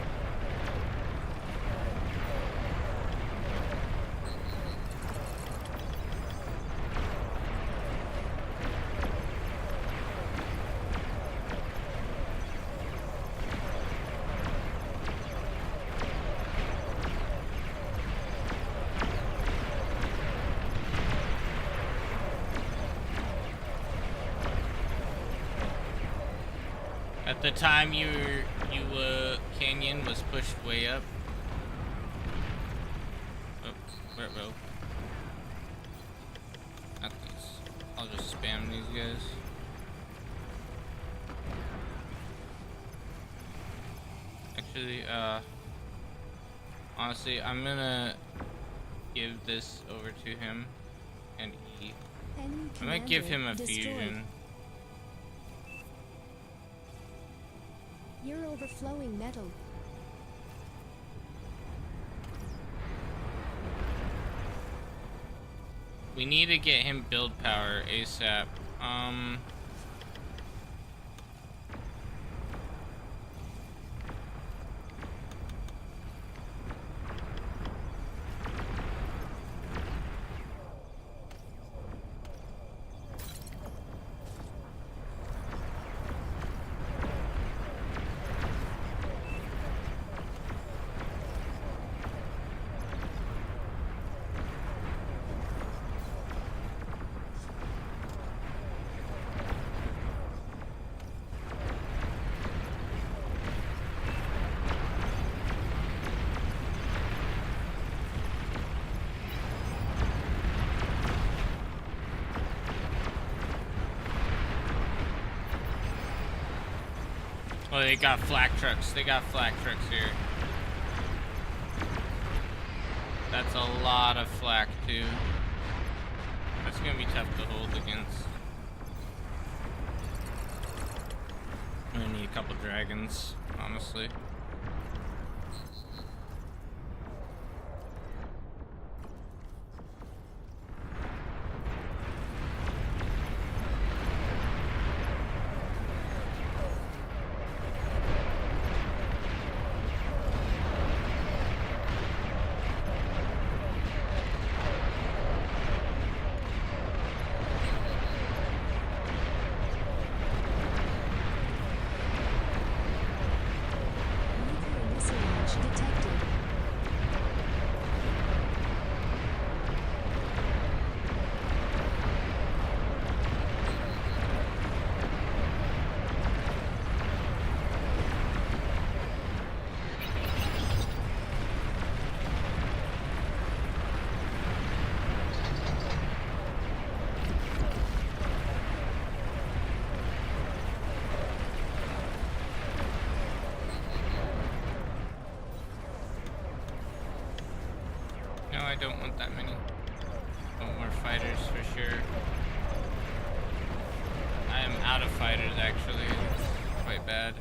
At the time canyon was pushed way up. Oh. Not these. I'll just spam these guys. Actually, honestly, I'm gonna give this over to him and eat. Enemy I might give him a destroyed. fusion. You're overflowing metal. We need to get him build power ASAP. Oh, they got flak trucks. They got flak trucks here. That's a lot of flak, too. That's gonna be tough to hold against. I'm gonna need a couple dragons, honestly. I don't want that many. I want more fighters for sure. I am out of fighters actually. It's quite bad.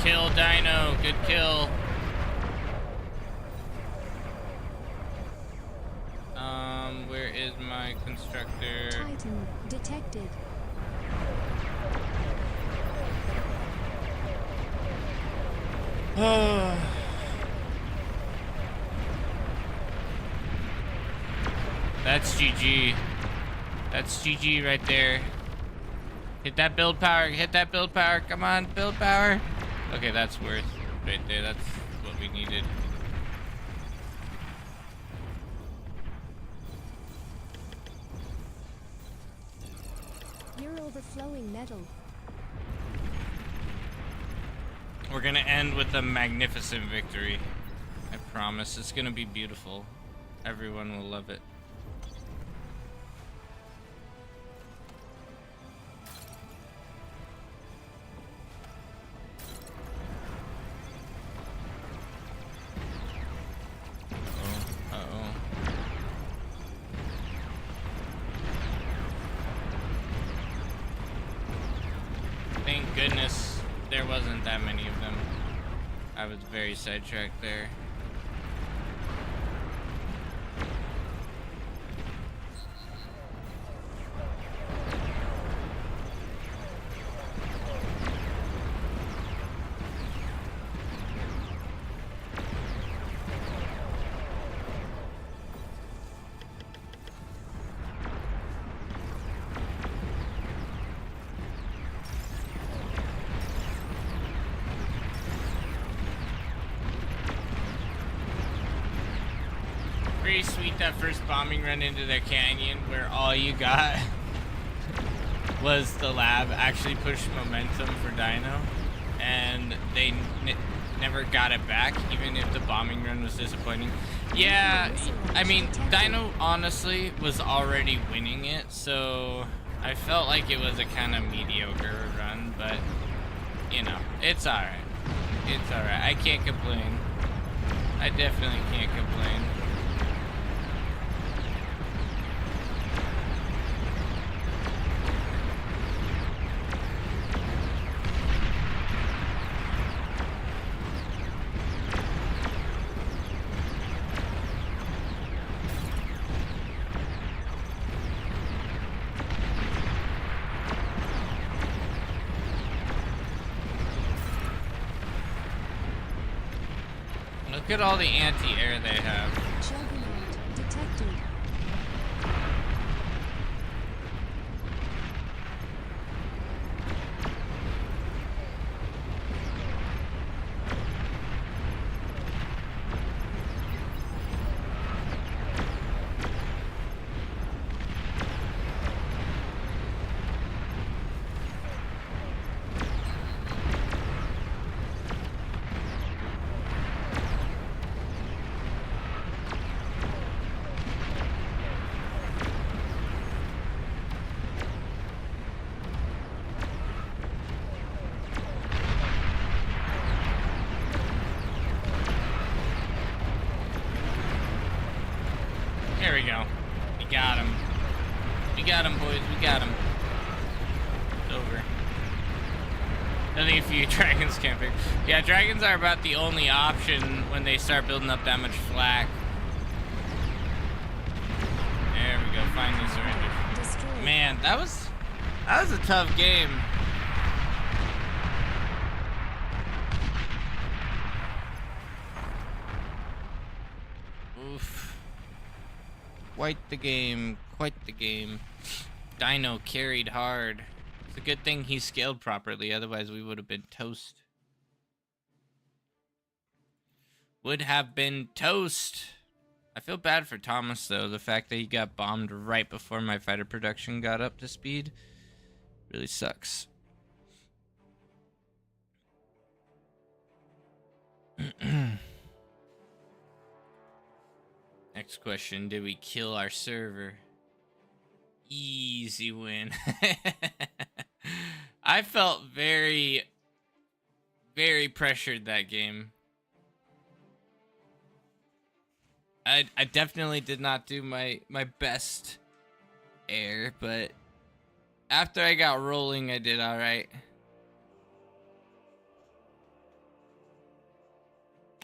Kill Dino, good kill. Where is my constructor? Titan detected. That's GG. That's GG right there. Hit that build power, hit that build power. Come on, build power. Okay, that's worth right there. That's what we needed. You're overflowing metal. We're gonna end with a magnificent victory. I promise. It's gonna be beautiful. Everyone will love it. Thank goodness there wasn't that many of them. I was very sidetracked there. Pretty sweet that first bombing run into their canyon where all you got was the lab actually pushed momentum for Dino and they never got it back even if the bombing run was disappointing. Yeah, I mean Dino honestly was already winning it, so I felt like it was a kind of mediocre run, but you know, it's alright. It's alright. I can't complain. I definitely can't complain. Look at all the anti-air they have. Juggernaut detected. There we go. We got him. We got him, boys. We got him. It's over. Nothing for you dragons camping. Yeah, dragons are about the only option when they start building up that much flak. There we go. Finally surrendered. Destroyed. Man, that was a tough game. Oof. Quite the game. Quite the game. Dino carried hard. It's a good thing he scaled properly, otherwise we would have been toast. Would have been toast. I feel bad for Thomas, though. The fact that he got bombed right before my fighter production got up to speed really sucks. Next question, did we kill our server? Easy win. I felt very, very pressured that game. I definitely did not do my best air, but after I got rolling, I did all right.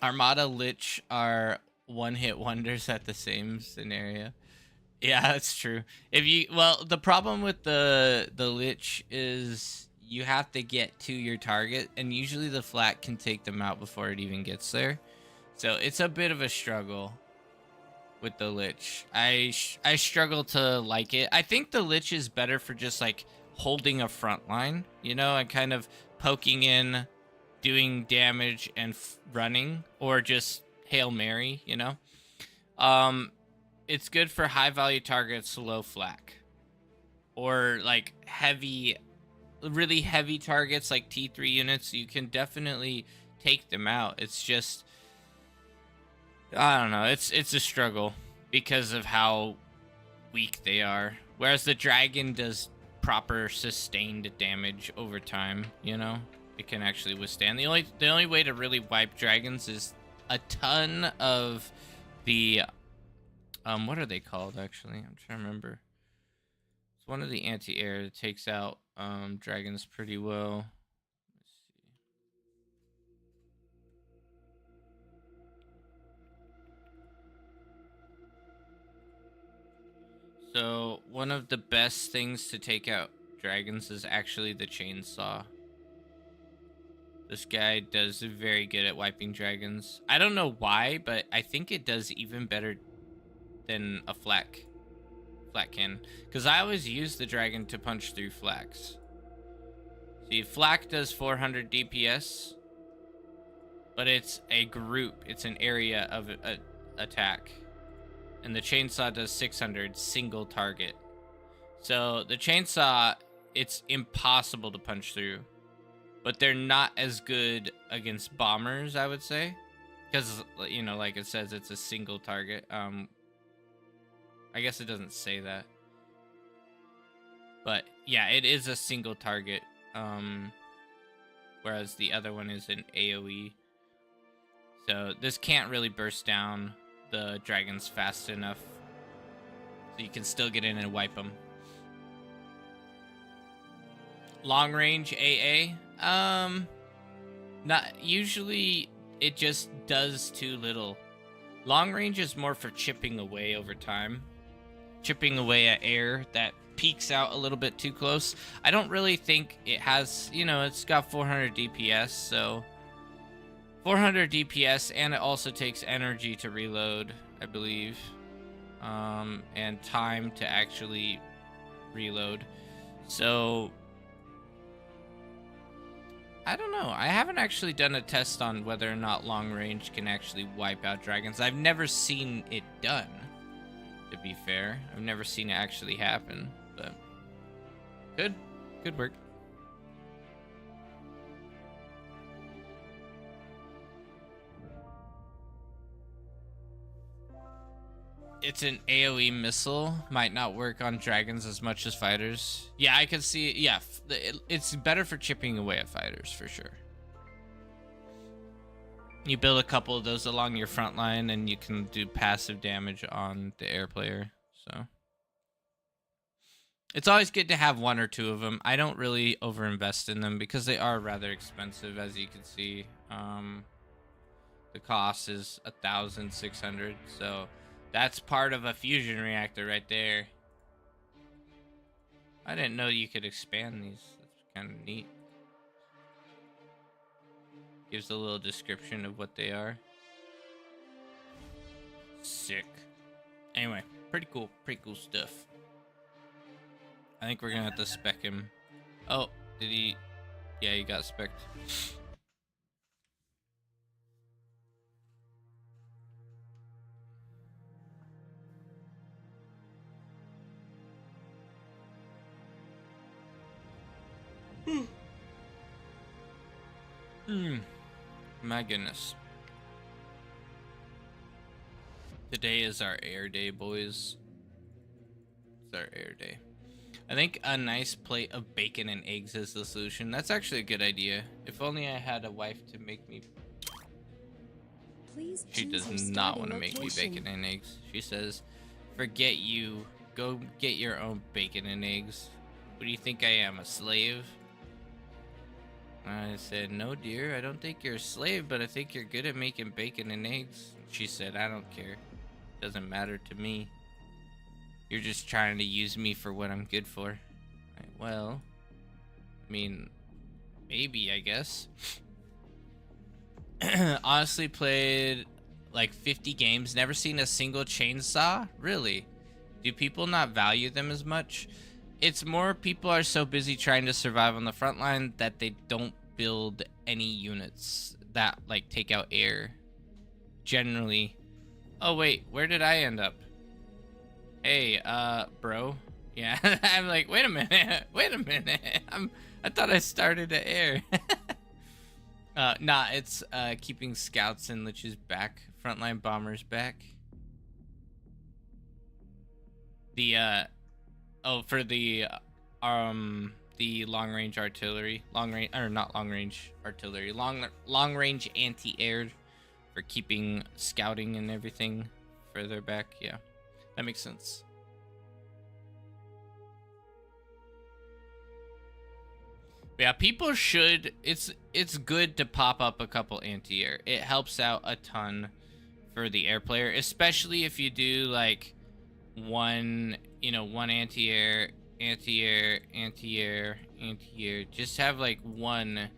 Armada Lich are one-hit wonders at the same scenario. Yeah, that's true. Well, the problem with the Lich is you have to get to your target, and usually the flak can take them out before it even gets there. So it's a bit of a struggle with the Lich. I struggle to like it. I think the Lich is better for just like holding a front line, you know, and kind of poking in, doing damage and running, or just Hail Mary, you know. It's good for high value targets, low flak, or like really heavy targets like T3 units. You can definitely take them out. It's just, I don't know. It's a struggle because of how weak they are. Whereas the dragon does proper sustained damage over time. You know, it can actually withstand. The only way to really wipe dragons is a ton of the what are they called actually? I'm trying to remember. It's one of the anti-air that takes out dragons pretty well. So one of the best things to take out dragons is actually the chainsaw. This guy does very good at wiping dragons. I don't know why, but I think it does even better than a flak can. Because I always use the dragon to punch through flaks. See, flak does 400 DPS, but it's a group. It's an area of attack. And the chainsaw does 600 single target. So the chainsaw, it's impossible to punch through. But they're not as good against bombers, I would say. Because, you know, like it says, it's a single target. I guess it doesn't say that. But, yeah, it is a single target. Whereas the other one is an AoE. So this can't really burst down the dragons fast enough. So you can still get in and wipe them. Long range AA? Not usually. It just does too little. Long range is more for chipping away over time. Chipping away at air that peaks out a little bit too close. I don't really think it has, you know, it's got 400 DPS, so 400 DPS, and it also takes energy to reload, I believe, and time to actually reload. So I don't know. I haven't actually done a test on whether or not long range can actually wipe out dragons. I've never seen it done, to be fair. I've never seen it actually happen, but good work. It's an AoE missile. Might not work on dragons as much as fighters. Yeah, I can see it. Yeah, it's better for chipping away at fighters, for sure. You build a couple of those along your front line, and you can do passive damage on the air player. So it's always good to have one or two of them. I don't really overinvest in them because they are rather expensive, as you can see. The cost is 1,600, so that's part of a fusion reactor right there. I didn't know you could expand these. That's kind of neat. Gives a little description of what they are. Sick. Anyway, pretty cool stuff. I think we're gonna have to spec him. Oh, did he? Yeah, he got specced. My goodness. Today is our air day, boys. It's our air day. I think a nice plate of bacon and eggs is the solution. That's actually a good idea. If only I had a wife to make me... Please She choose does your not starting want to make me location. bacon and eggs. She says, forget you. Go get your own bacon and eggs. What do you think I am, a slave? I said, no, dear, I don't think you're a slave, but I think you're good at making bacon and eggs. She said, I don't care. Doesn't matter to me. You're just trying to use me for what I'm good for. Well, I mean, maybe, I guess. Honestly, played like 50 games, never seen a single chainsaw? Really? Do people not value them as much? It's more people are so busy trying to survive on the front line that they don't build any units that like take out air. Generally. Oh wait, where did I end up? Hey, bro. Yeah, I'm like, wait a minute. I thought I started at air. Nah, it's keeping scouts and liches back, frontline bombers back. The for the long range artillery, long range anti-air for keeping scouting and everything further back. Yeah, that makes sense. Yeah, people should. It's good to pop up a couple anti-air. It helps out a ton for the air player, especially if you do like one anti-air, anti-air, anti-air, anti-air. Just have like one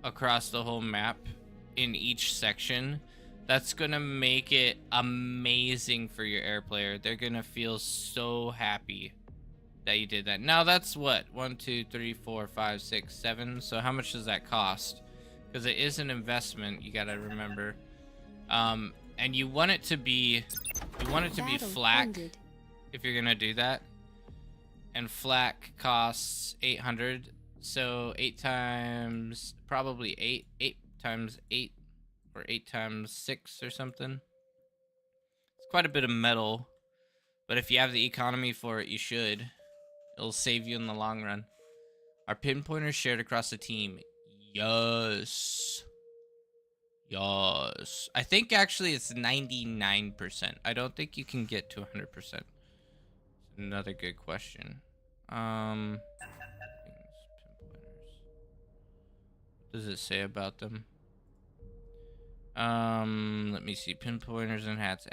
across the whole map in each section. That's gonna make it amazing for your air player. They're gonna feel so happy that you did that. Now that's what, 1 2 3 4 5 6 7. So how much does that cost? Because it is an investment, you gotta remember. And you want it to be Battle flak ended. if you're gonna do that. And flak costs 800. So 8 times probably 8 times 8 or 8 times 6 or something. It's quite a bit of metal, but if you have the economy for it, you should. It'll save you in the long run. Are pinpointers shared across the team? Yes. Yes. I think actually it's 99%. I don't think you can get to 100%. It's another good question. Pinpointers. What does it say about them? Let me see. Pinpointers and hats.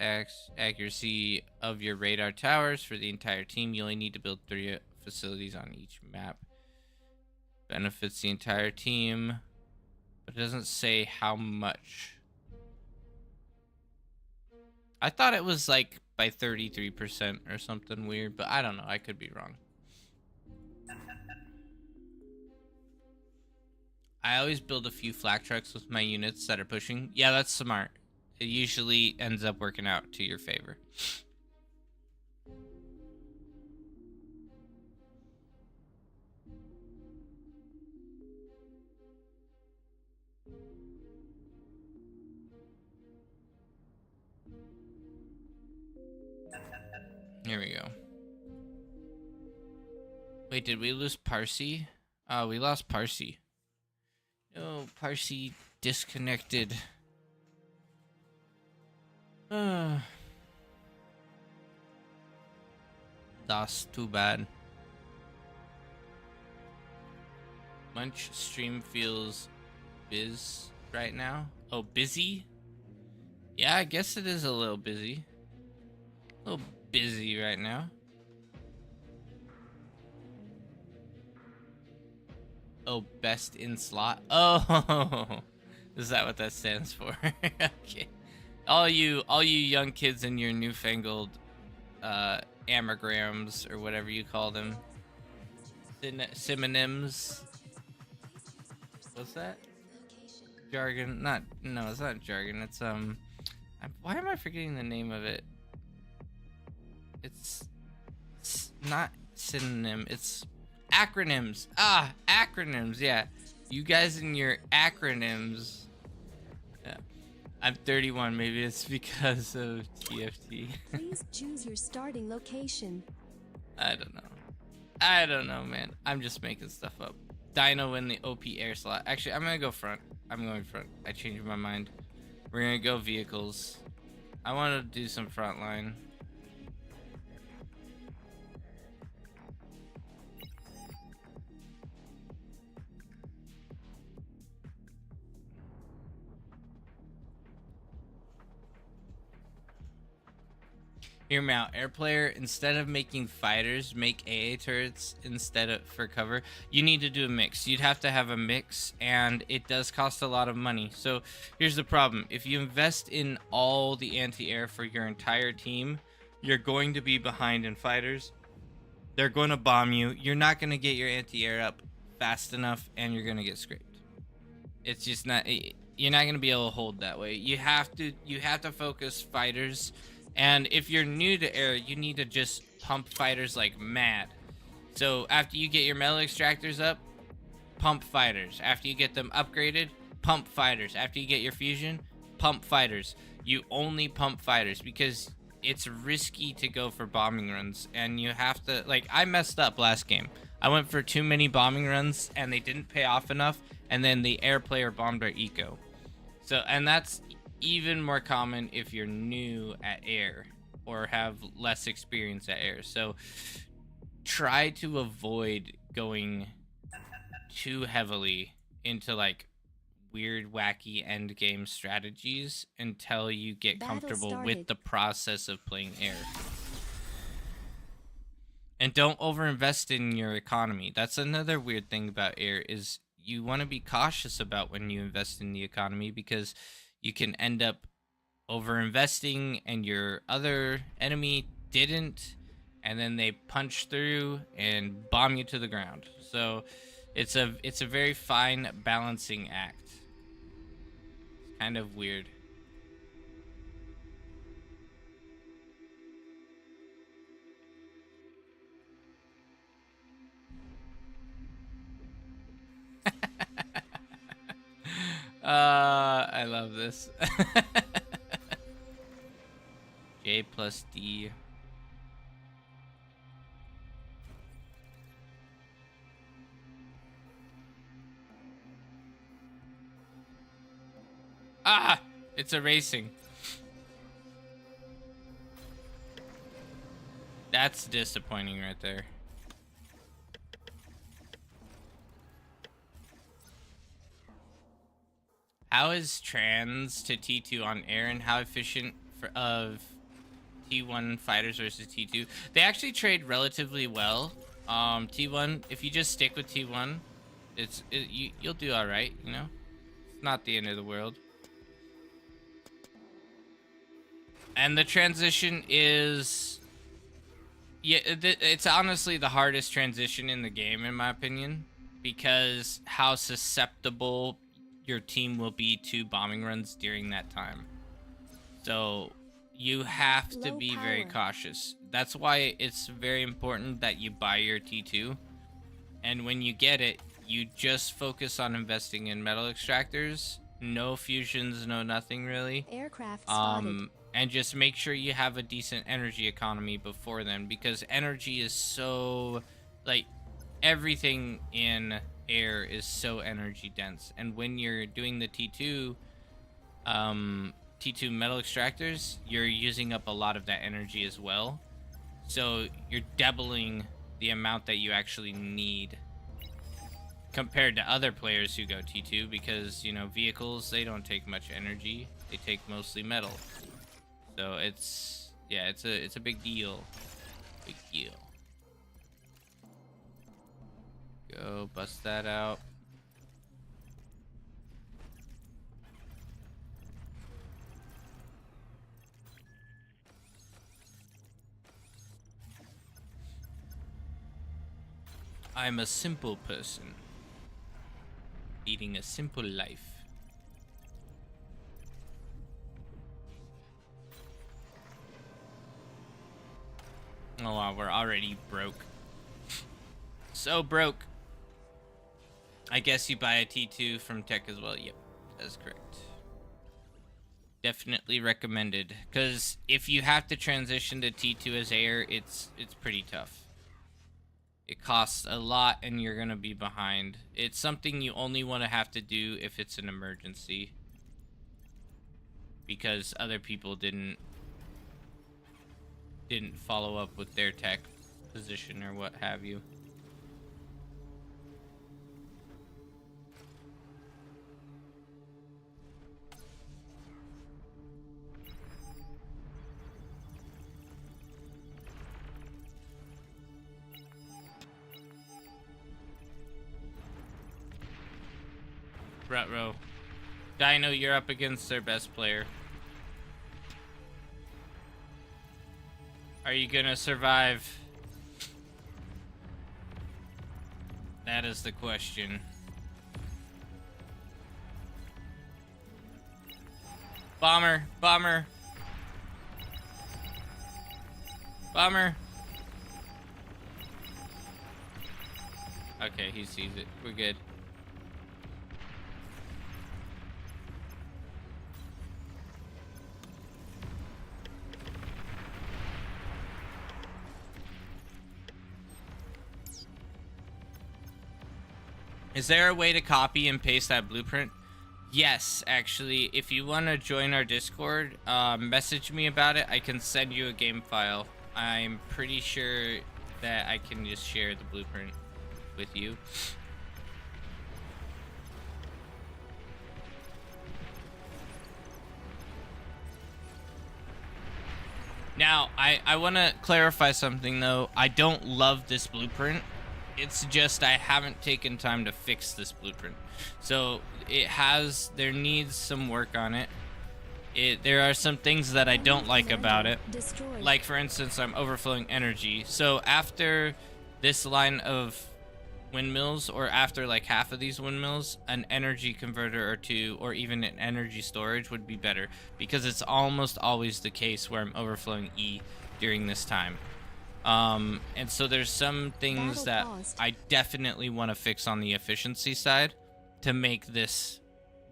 Accuracy of your radar towers for the entire team. You only need to build 3 facilities on each map. Benefits the entire team, but it doesn't say how much. I thought it was like by 33% or something weird, but I don't know. I could be wrong. I always build a few flak trucks with my units that are pushing. Yeah, that's smart. It usually ends up working out to your favor. Here we go. Wait, did we lose Parsi? We lost Parsi. No, Parsi disconnected. That's too bad. Munch stream feels right now. Oh, busy? Yeah, I guess it is a little busy. A little busy right now. Oh, best in slot. Oh, is that what that stands for? Okay. All you young kids in your newfangled anagrams or whatever you call them. Synonyms. What's that? Jargon. No, it's not jargon. It's why am I forgetting the name of it? It's not synonym. It's acronyms. Acronyms. Yeah, you guys and your acronyms. Yeah, I'm 31. Maybe it's because of TFT. Please choose your starting location. I don't know, man. I'm just making stuff up. Dino in the OP air slot. Actually, I'm gonna go front. I'm going front. I changed my mind. We're gonna go vehicles. I want to do some front line. Hear me out, air player. Instead of making fighters, make AA turrets instead of for cover. You need to do a mix. You'd have to have a mix, and it does cost a lot of money. So here's the problem: if you invest in all the anti-air for your entire team, you're going to be behind in fighters. They're going to bomb you. You're not going to get your anti-air up fast enough, and you're going to get scraped. It's just not. You're not going to be able to hold that way. You have to focus fighters. And if you're new to air, you need to just pump fighters like mad. So after you get your metal extractors up, pump fighters. After you get them upgraded, pump fighters. After you get your fusion, pump fighters. You only pump fighters because it's risky to go for bombing runs. And you have to, like, I messed up last game. I went for too many bombing runs and they didn't pay off enough. And then the air player bombed our eco. So, and that's even more common if you're new at air or have less experience at air. So try to avoid going too heavily into like weird wacky end game strategies until you get comfortable with the process of playing air. And don't overinvest in your economy. That's another weird thing about air is you want to be cautious about when you invest in the economy because you can end up over-investing and your other enemy didn't, and then they punch through and bomb you to the ground. So it's a very fine balancing act. It's kind of weird. I love this. J plus D. It's erasing. That's disappointing right there. How is trans to T2 on air and how efficient of T1 fighters versus T2? They actually trade relatively well. T1, if you just stick with T1, you'll do all right, you know? It's not the end of the world. And the transition is... yeah, it's honestly the hardest transition in the game, in my opinion, because how susceptible your team will be to bombing runs during that time. So you have to be very cautious. That's why it's very important that you buy your T2. And when you get it, you just focus on investing in metal extractors. No fusions, no nothing really. Aircraft spotted. And just make sure you have a decent energy economy before then, because energy is so, like, everything in air is so energy dense. And when you're doing the T2, T2 metal extractors, you're using up a lot of that energy as well. So you're doubling the amount that you actually need compared to other players who go T2, because, you know, vehicles, they don't take much energy. They take mostly metal. So it's, yeah, it's a big deal. Big deal. Go bust that out. I'm a simple person, leading a simple life. Oh wow, we're already broke. So broke. I guess you buy a T2 from Tech as well. Yep, that's correct. Definitely recommended, because if you have to transition to T2 as air, it's pretty tough. It costs a lot and you're gonna be behind. It's something you only want to have to do if it's an emergency, because other people didn't follow up with their tech position or what have you. Rutro. Dino, you're up against their best player. Are you gonna survive? That is the question. Bomber, bomber. Bomber. Okay, he sees it. We're good. Is there a way to copy and paste that blueprint? Yes, actually. If you want to join our Discord, message me about it. I can send you a game file. I'm pretty sure that I can just share the blueprint with you. Now, I want to clarify something, though. I don't love this blueprint. It's just I haven't taken time to fix this blueprint. So there needs some work on it. There are some things that I don't like about it. Destroyed. Like, for instance, I'm overflowing energy. So after this line of windmills, or after like half of these windmills, an energy converter or two, or even an energy storage would be better, because it's almost always the case where I'm overflowing E during this time. And so there's some things that I definitely want to fix on the efficiency side to make this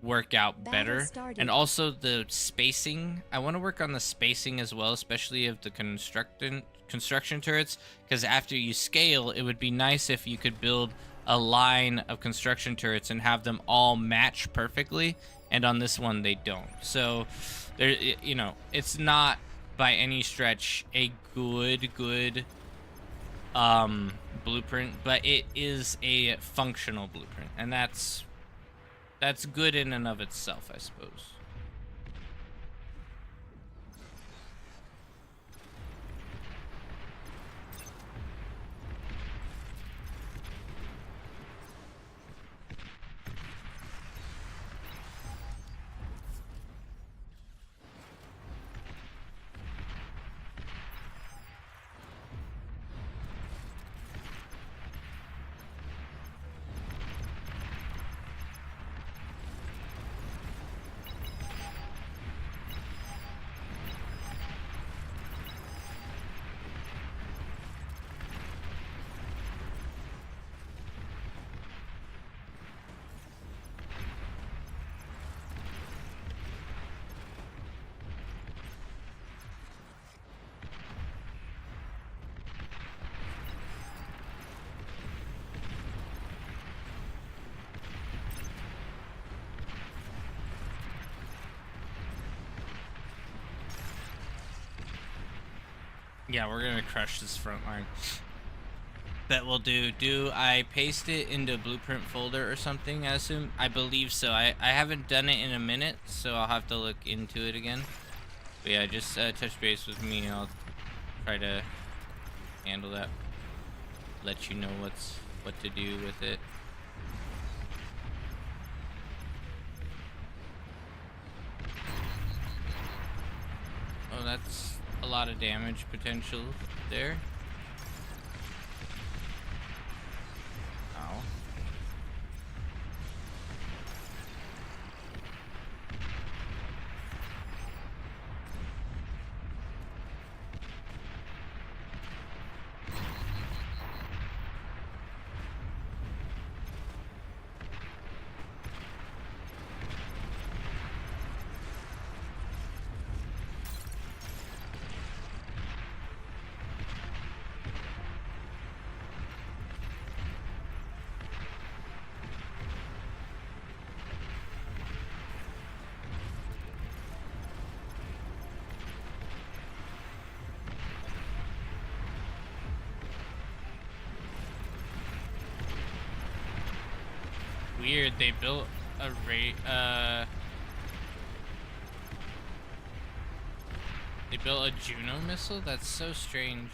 work out better. And also the spacing. I want to work on the spacing as well, especially of the construction turrets, because after you scale, it would be nice if you could build a line of construction turrets and have them all match perfectly, and on this one they don't. So there, you know, it's not by any stretch a good blueprint, but it is a functional blueprint, and that's good in and of itself, I suppose. Yeah, we're gonna crush this front line. That will do. Do I paste it into blueprint folder or something? I assume. I believe so. I haven't done it in a minute, so I'll have to look into it again. But yeah, just touch base with me. I'll try to handle that. Let you know what to do with it. Oh, that's a lot of damage potential there. Ow. Weird, they built a they built a Juno missile? That's so strange.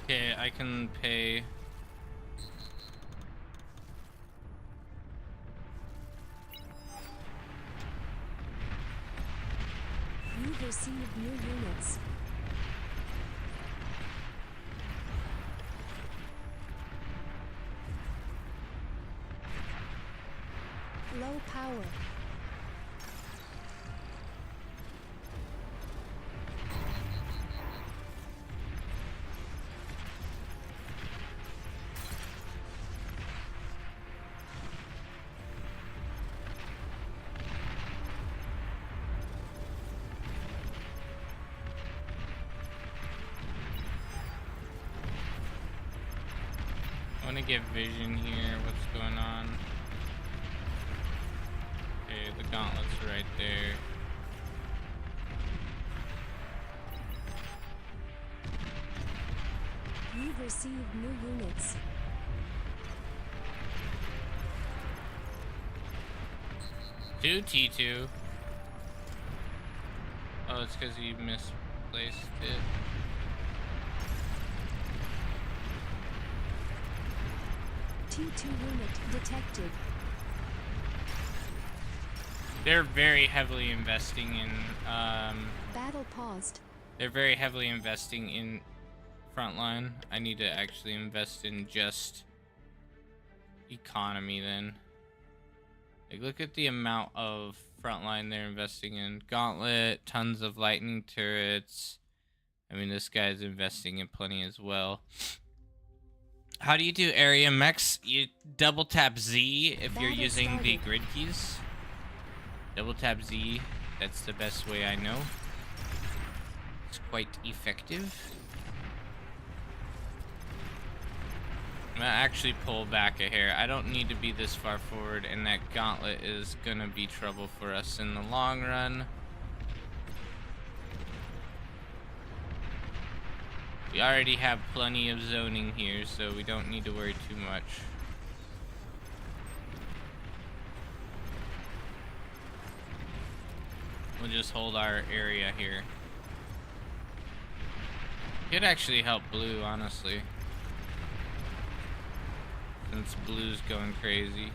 Okay, I can pay. You've received new units. Low power. I want to get vision here. What's going on? Okay, the gauntlet's right there. You've received new units. Two T2. Oh, it's because you misplaced it. T2 unit detected. They're very heavily investing in Battle paused. they're very heavily investing in frontline. I need to actually invest in just economy then. Like, look at the amount of frontline they're investing in. Gauntlet, tons of lightning turrets. I mean, this guy's investing in plenty as well. How do you do area mechs? You double tap Z if you're Battle using the started. grid keys. Double tap Z. That's the best way I know. It's quite effective. I'm gonna actually pull back a hair. I don't need to be this far forward, and that gauntlet is gonna be trouble for us in the long run. We already have plenty of zoning here, so we don't need to worry too much. We'll just hold our area here. Could actually help blue, honestly. Since blue's going crazy.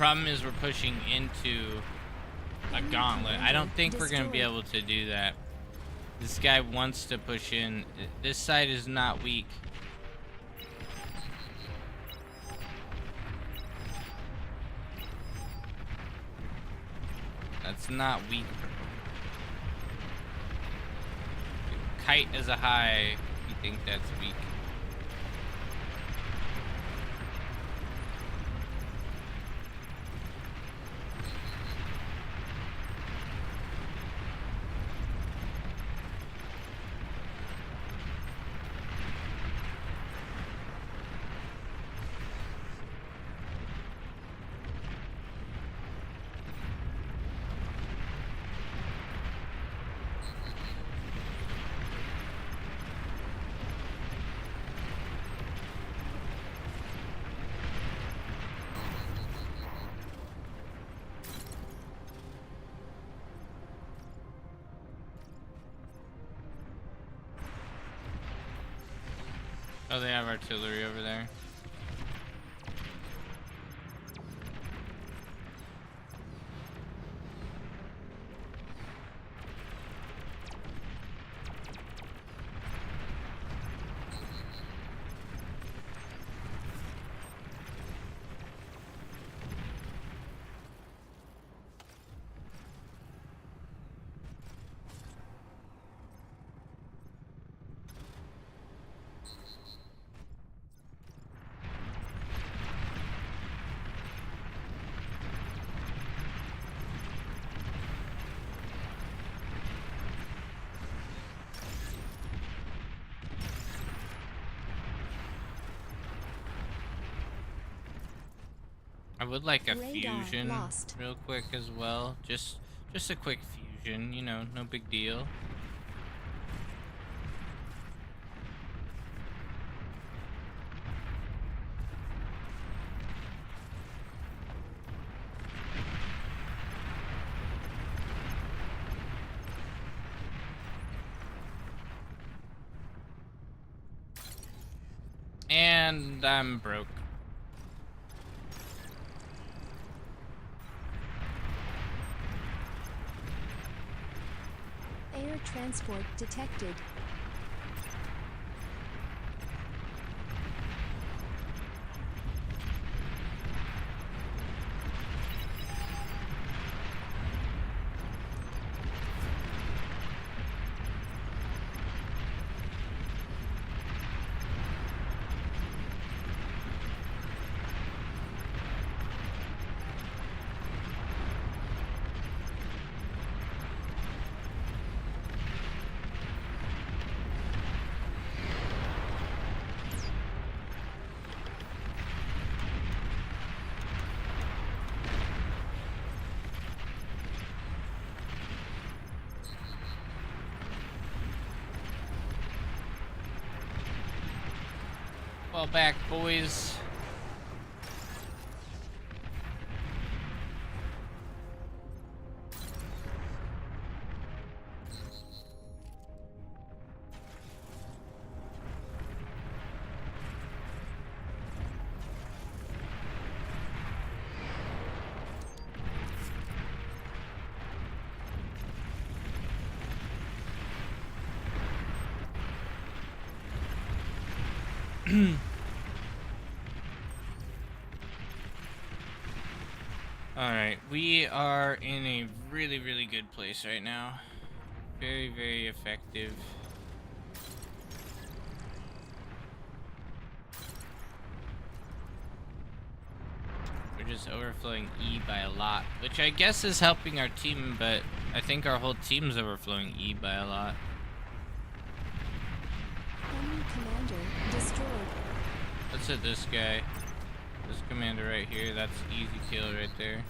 problem is we're pushing into a gauntlet. I don't think we're going to be able to do that. This guy wants to push in. This side is not weak. That's not weak. Kite is a high. You think that's weak? Oh, they have artillery over there. I would like a fusion real quick as well. Just a quick fusion, you know, no big deal. And I'm broke. Air transport detected. Well back, boys. Alright, we are in a really, really good place right now. Very, very effective. We're just overflowing E by a lot, which I guess is helping our team, but I think our whole team's overflowing E by a lot. Enemy commander destroyed. Let's hit this guy. This commander right here, that's easy kill right there.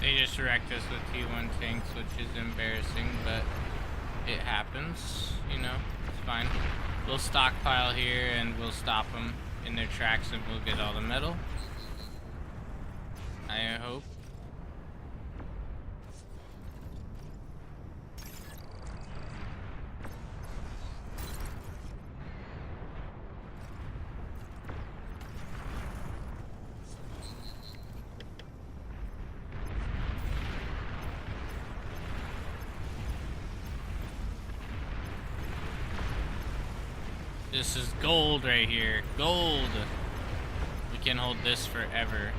They just wrecked us with T1 tanks, which is embarrassing, but it happens, you know, it's fine. We'll stockpile here and we'll stop them in their tracks and we'll get all the metal. I hope. This is gold right here. Gold. We can hold this forever.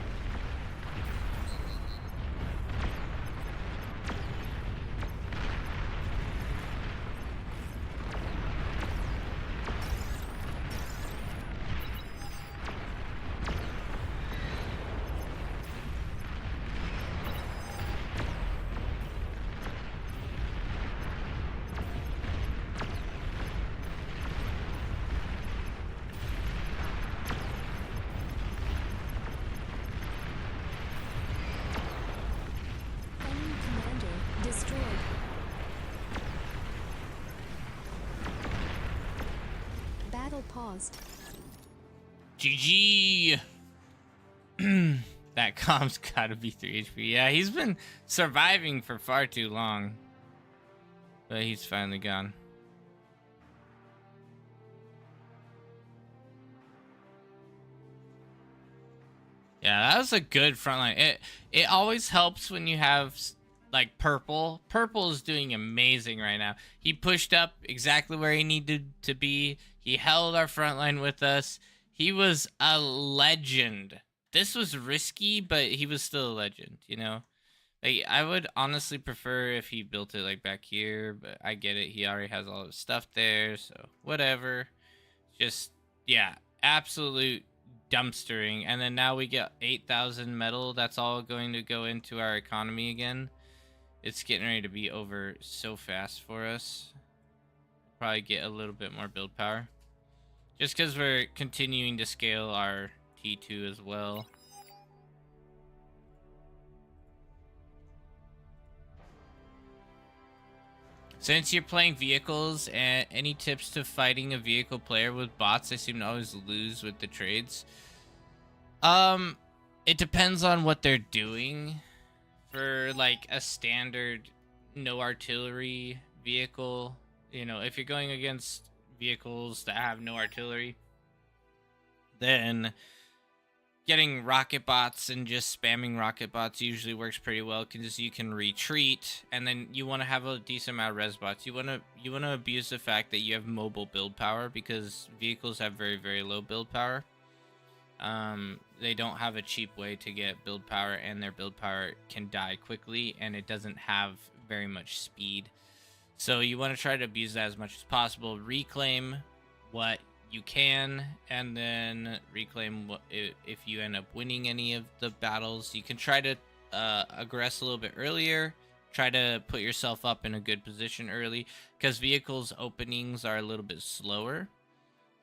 Destroyed. Battle paused. GG. That comp's gotta be 3 HP. Yeah, he's been surviving for far too long. But he's finally gone. Yeah, that was a good front line. It always helps when you have like purple. Purple is doing amazing right now. He pushed up exactly where he needed to be. He held our front line with us. He was a legend. This was risky, but he was still a legend, you know? Like, I would honestly prefer if he built it like back here, but I get it. He already has all his stuff there, so whatever. Just, yeah, absolute dumpstering. And then now we get 8,000 metal. That's all going to go into our economy again. It's getting ready to be over so fast for us. Probably get a little bit more build power. Just because we're continuing to scale our T2 as well. Since you're playing vehicles, any tips to fighting a vehicle player with bots? I seem to always lose with the trades. It depends on what they're doing. For like a standard no artillery vehicle, you know, if you're going against vehicles that have no artillery, then getting rocket bots and just spamming rocket bots usually works pretty well because you can retreat, and then you want to have a decent amount of res bots. You want to abuse the fact that you have mobile build power because vehicles have very, very low build power. They don't have a cheap way to get build power, and their build power can die quickly, and it doesn't have very much speed. So you want to try to abuse that as much as possible. Reclaim what you can, and then reclaim what if you end up winning any of the battles. You can try to aggress a little bit earlier. Try to put yourself up in a good position early, because vehicles openings are a little bit slower.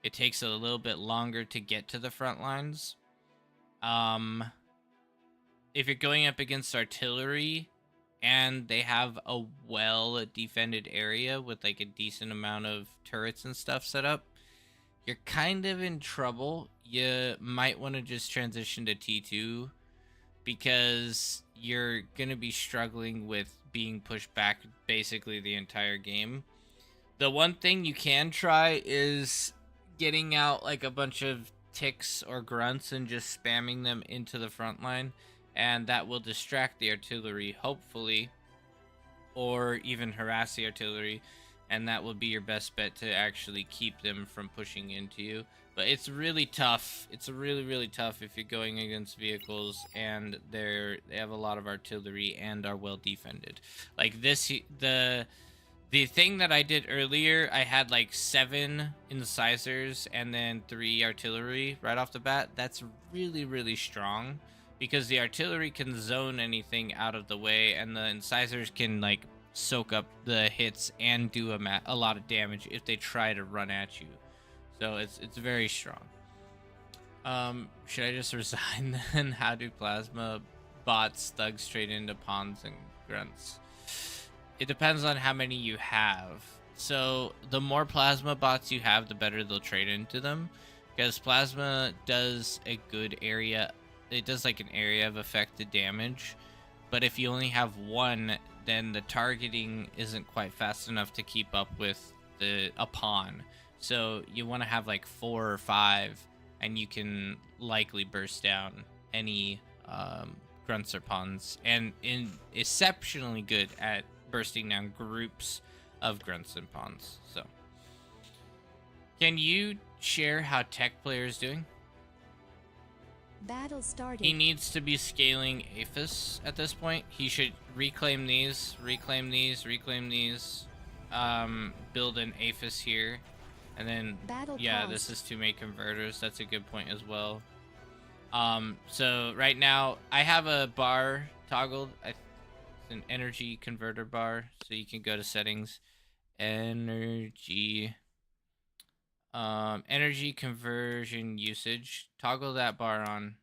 It takes a little bit longer to get to the front lines. If you're going up against artillery and they have a well-defended area with like a decent amount of turrets and stuff set up, you're kind of in trouble. You might want to just transition to T2 because you're going to be struggling with being pushed back basically the entire game. The one thing you can try is getting out like a bunch of ticks or grunts and just spamming them into the front line, and that will distract the artillery, hopefully, or even harass the artillery, and that will be your best bet to actually keep them from pushing into you. But it's really tough. It's really, really tough if you're going against vehicles and they have a lot of artillery and are well defended. Like this, the thing that I did earlier, I had like 7 incisors and then 3 artillery right off the bat. That's really, really strong because the artillery can zone anything out of the way, and the incisors can like soak up the hits and do a lot of damage if they try to run at you. So it's very strong. Should I just resign then? How do plasma bots thug straight into pawns and grunts? It depends on how many you have. So the more plasma bots you have, the better they'll trade into them, because plasma does a good area. It does like an area of affected damage, but if you only have one, then the targeting isn't quite fast enough to keep up with a pawn. So you want to have like 4 or 5, and you can likely burst down any grunts or pawns, and exceptionally good at bursting down groups of grunts and pawns. So can you share how tech player is doing? Battle started. He needs to be scaling Aphis at this point. He should reclaim these, reclaim these, reclaim these, build an Aphis here, and then Battle yeah, paused. this is to make converters. That's a good point as well. So right now I have a bar toggled. It's an energy converter bar, so you can go to settings, energy conversion usage, toggle that bar on.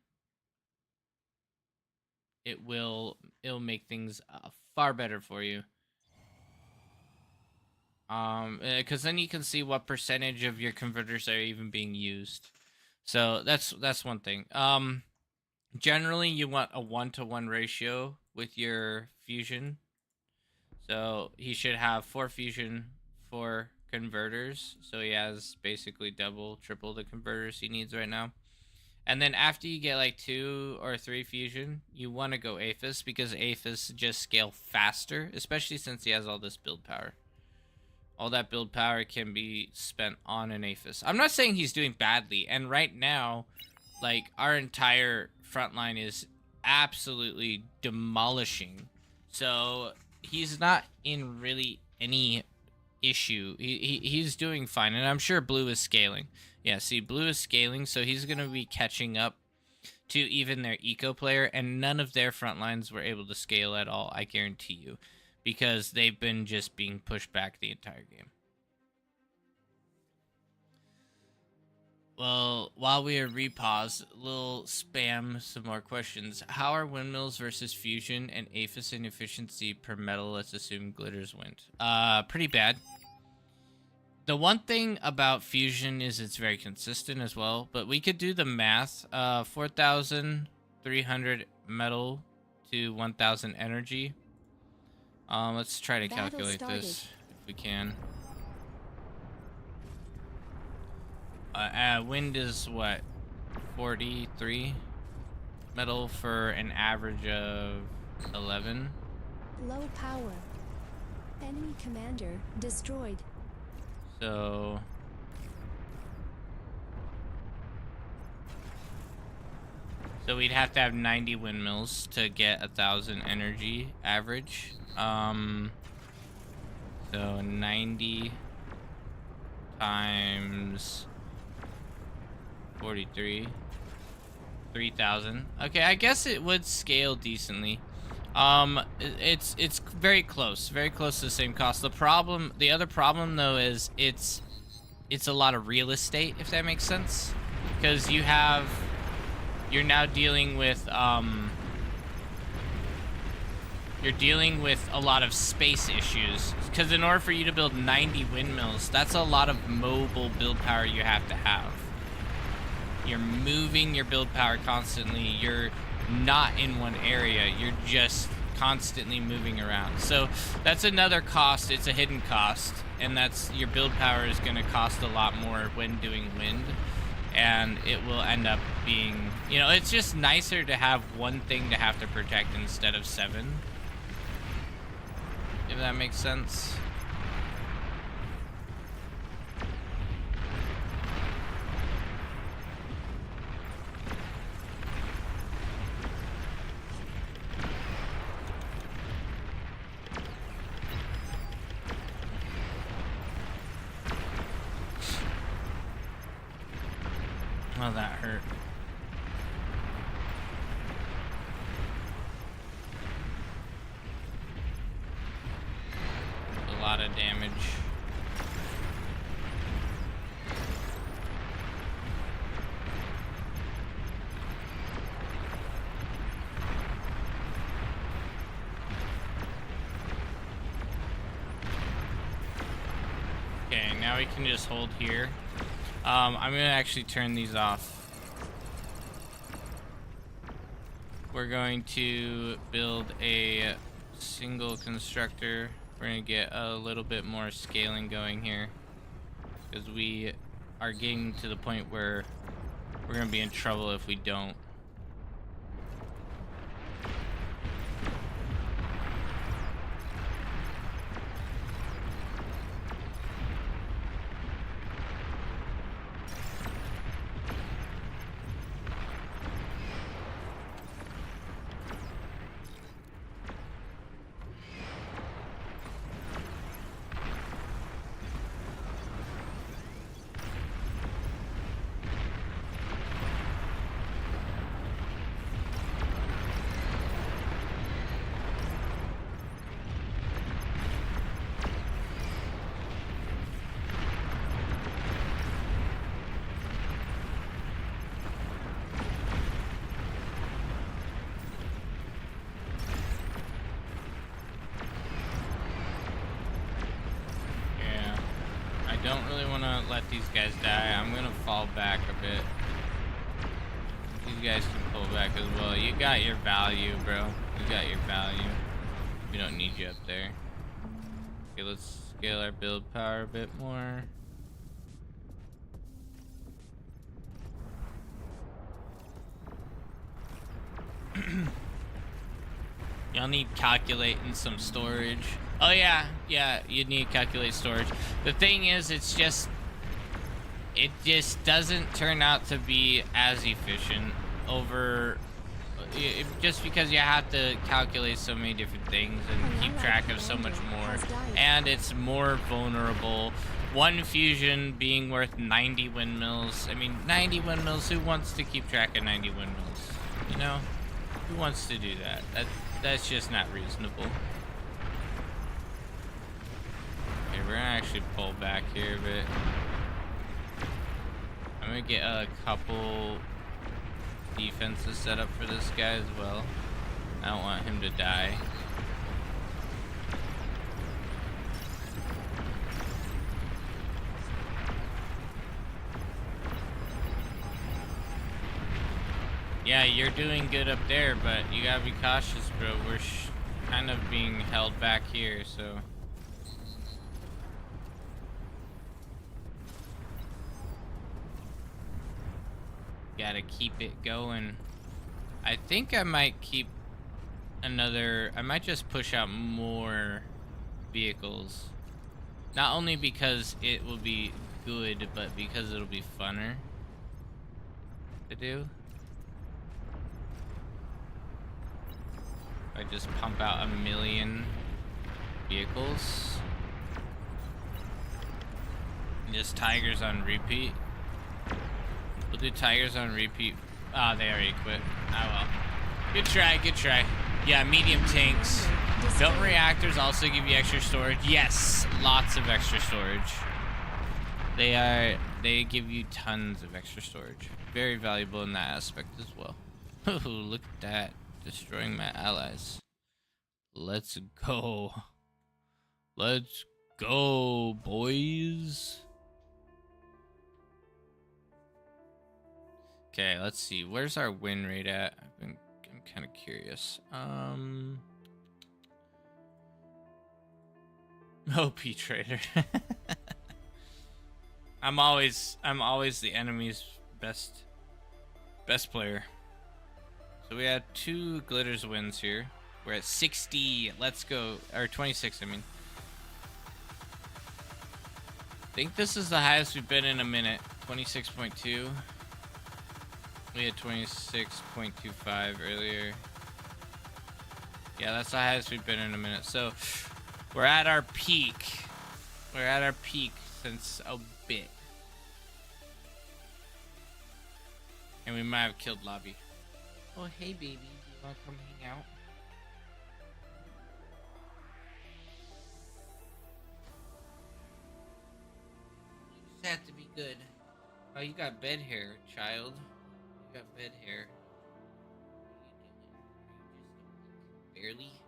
It'll make things far better for you, because then you can see what percentage of your converters are even being used. So that's one thing. Generally you want a 1-to-1 ratio with your fusion, so he should have 4 fusion, 4 converters, so he has basically double, triple the converters he needs right now. And then after you get like 2 or 3 fusion, you want to go Aphis, because Aphis just scale faster, especially since he has all this build power. All that build power can be spent on an Aphis. I'm not saying he's doing badly, and right now, like, our entire front line is absolutely demolishing. So he's not in really any issue. He's doing fine, and I'm sure blue is scaling. Yeah, see, blue is scaling, so he's gonna be catching up to even their eco player, and none of their front lines were able to scale at all, I guarantee you, because they've been just being pushed back the entire game. Well, while we are repause, we'll spam some more questions. How are windmills versus fusion and Aphis inefficiency per metal? Let's assume glitters went. Pretty bad. The one thing about fusion is it's very consistent as well, but we could do the math. 4,300 metal to 1,000 energy. Let's try to calculate this if we can. Wind is what? 43 metal for an average of 11. Low power. Enemy commander destroyed. So we'd have to have 90 windmills to get 1,000 energy average. So 90 times 43, 3,000. Okay, I guess it would scale decently. It's very close to the same cost. The other problem though is it's a lot of real estate, if that makes sense, because you're now dealing with you're dealing with a lot of space issues, because in order for you to build 90 windmills, that's a lot of mobile build power you have to have. You're moving your build power constantly. You're not in one area. You're just constantly moving around. So that's another cost. It's a hidden cost, and that's your build power is going to cost a lot more when doing wind, and it will end up being, you know, it's just nicer to have one thing to have to protect instead of 7. If that makes sense. Oh, that hurt. A lot of damage. now we can just hold here. I'm gonna actually turn these off. We're going to build a single constructor. We're gonna get a little bit more scaling going here, because we are getting to the point where we're gonna be in trouble if we don't. Don't really want to let these guys die. I'm gonna fall back a bit. These guys can pull back as well. You got your value, bro. You got your value. We don't need you up there. Okay, let's scale our build power a bit more. Y'all need calculate and some storage. Oh yeah, you need calculate storage. The thing is, it just doesn't turn out to be as efficient just because you have to calculate so many different things and keep track of so much more, and it's more vulnerable. One fusion being worth 90 windmills. I mean, 90 windmills, who wants to keep track of 90 windmills? You know? Who wants to do that? That's just not reasonable. Okay, we're gonna actually pull back here a bit. I'm gonna get a couple defenses set up for this guy as well. I don't want him to die. Yeah, you're doing good up there, but you gotta be cautious, bro. We're kind of being held back here, so... Gotta keep it going. I think I might keep another... I might just push out more vehicles. Not only because it will be good, but because it'll be funner to do. I just pump out 1 million vehicles. And just tigers on repeat. We'll do tigers on repeat. Ah, they already quit. Oh well. Good try, good try. Yeah, medium tanks. Don't reactors also give you extra storage? Yes, lots of extra storage. They give you tons of extra storage. Very valuable in that aspect as well. Ooh, look at that. Destroying my allies. Let's go. Let's go, boys. Okay, let's see. Where's our win rate at? I'm kind of curious. OP trader. I'm always the enemy's best player. So we had 2 glitters wins here. We're at 60. Let's go. Or 26, I mean. I think this is the highest we've been in a minute. 26.2. We had 26.25 earlier. Yeah, that's the highest we've been in a minute. So we're at our peak. We're at our peak since a bit. And we might have killed Lobby. Oh, hey, baby. You want to come hang out? You just have to be good. Oh, you got bed hair, child. You got bed hair. What are you doing? Are you just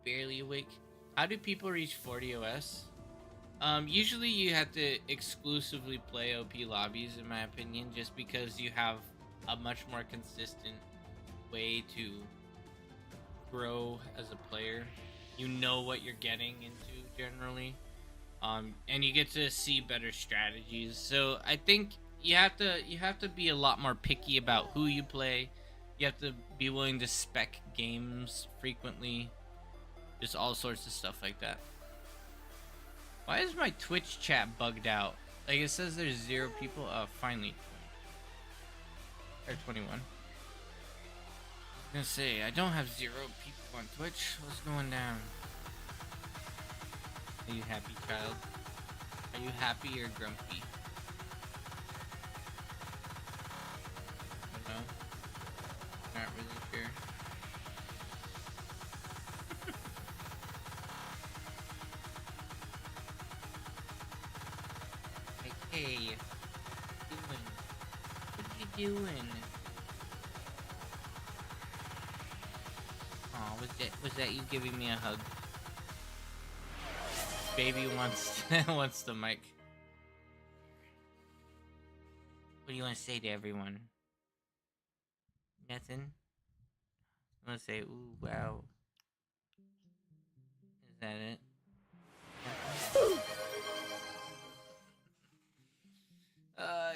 barely awake? How do people reach 40 OS? Usually you have to exclusively play OP lobbies, in my opinion, just because you have a much more consistent way to grow as a player. You know what you're getting into generally, and you get to see better strategies. So I think you have to be a lot more picky about who you play. You have to be willing to spec games frequently, just all sorts of stuff like that. Why is my Twitch chat bugged out? Like it says there's 0 people. Oh, finally, or 21. I was gonna say I don't have 0 people on Twitch. What's going down? Are you happy, child? Are you happy or grumpy? I don't know. Not really sure. Like, hey, what are you doing? Oh, was that you giving me a hug? Baby wants wants the mic. What do you want to say to everyone? Nothing. I'm gonna say, ooh, wow. Is that it?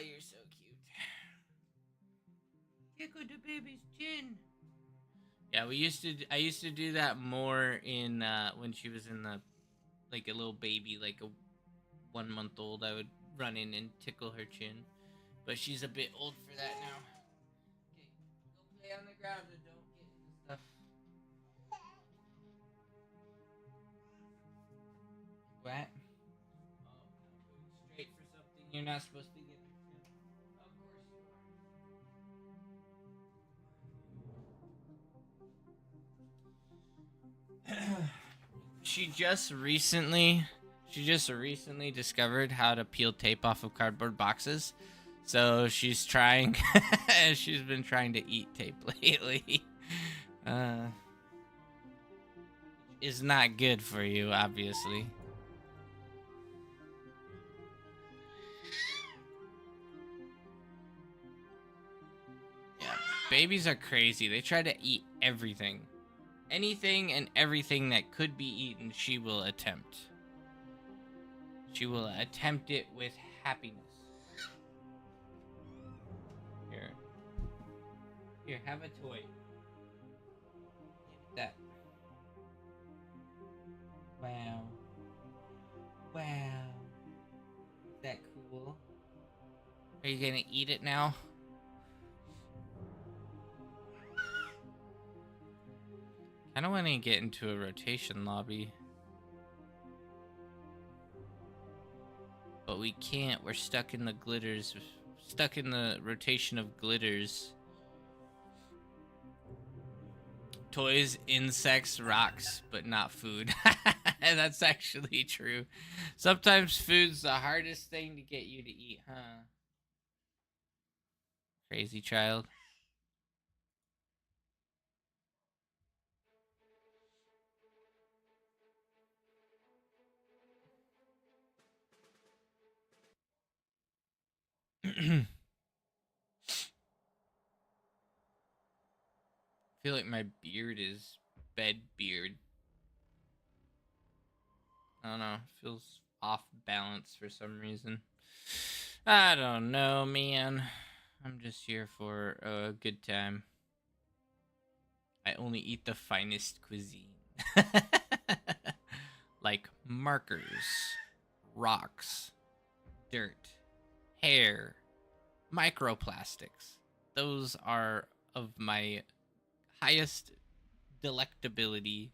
You're so cute. Tickle the baby's chin. Yeah, I used to do that more in when she was in the like a little baby, like a 1 month old. I would run in and tickle her chin, but she's a bit old for that now. Okay, go play on the ground and don't get into stuff. What? Oh, going straight for something you're not supposed to get into. Of course you are. She just recently discovered how to peel tape off of cardboard boxes. So she's trying she's been trying to eat tape lately. Uh is not good for you, obviously. Yeah, babies are crazy. They try to eat everything. Anything and everything that could be eaten, she will attempt. She will attempt it with happiness. Here. Here, have a toy. That. Wow. Wow. Is that cool? Are you gonna eat it now? I don't want to get into a rotation lobby. But we can't. We're stuck in the glitters. Stuck in the rotation of glitters. Toys, insects, rocks, but not food. That's actually true. Sometimes food's the hardest thing to get you to eat, huh? Crazy child. I feel like my beard is bed beard. I don't know. Feels off balance for some reason. I don't know, man. I'm just here for a good time. I only eat the finest cuisine. Like markers, rocks, dirt, hair, microplastics. Those are of my highest delectability.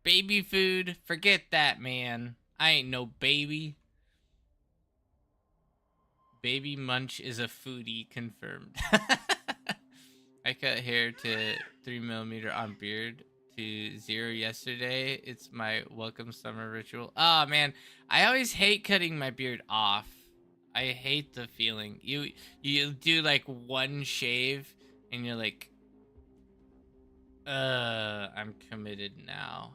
Baby food, forget that, man. I ain't no baby. Baby Munch is a foodie confirmed. I cut hair to 3mm on beard to 0 yesterday. It's my welcome summer ritual. Oh man, I always hate cutting my beard off. I hate the feeling. You do like one shave and you're like, I'm committed now.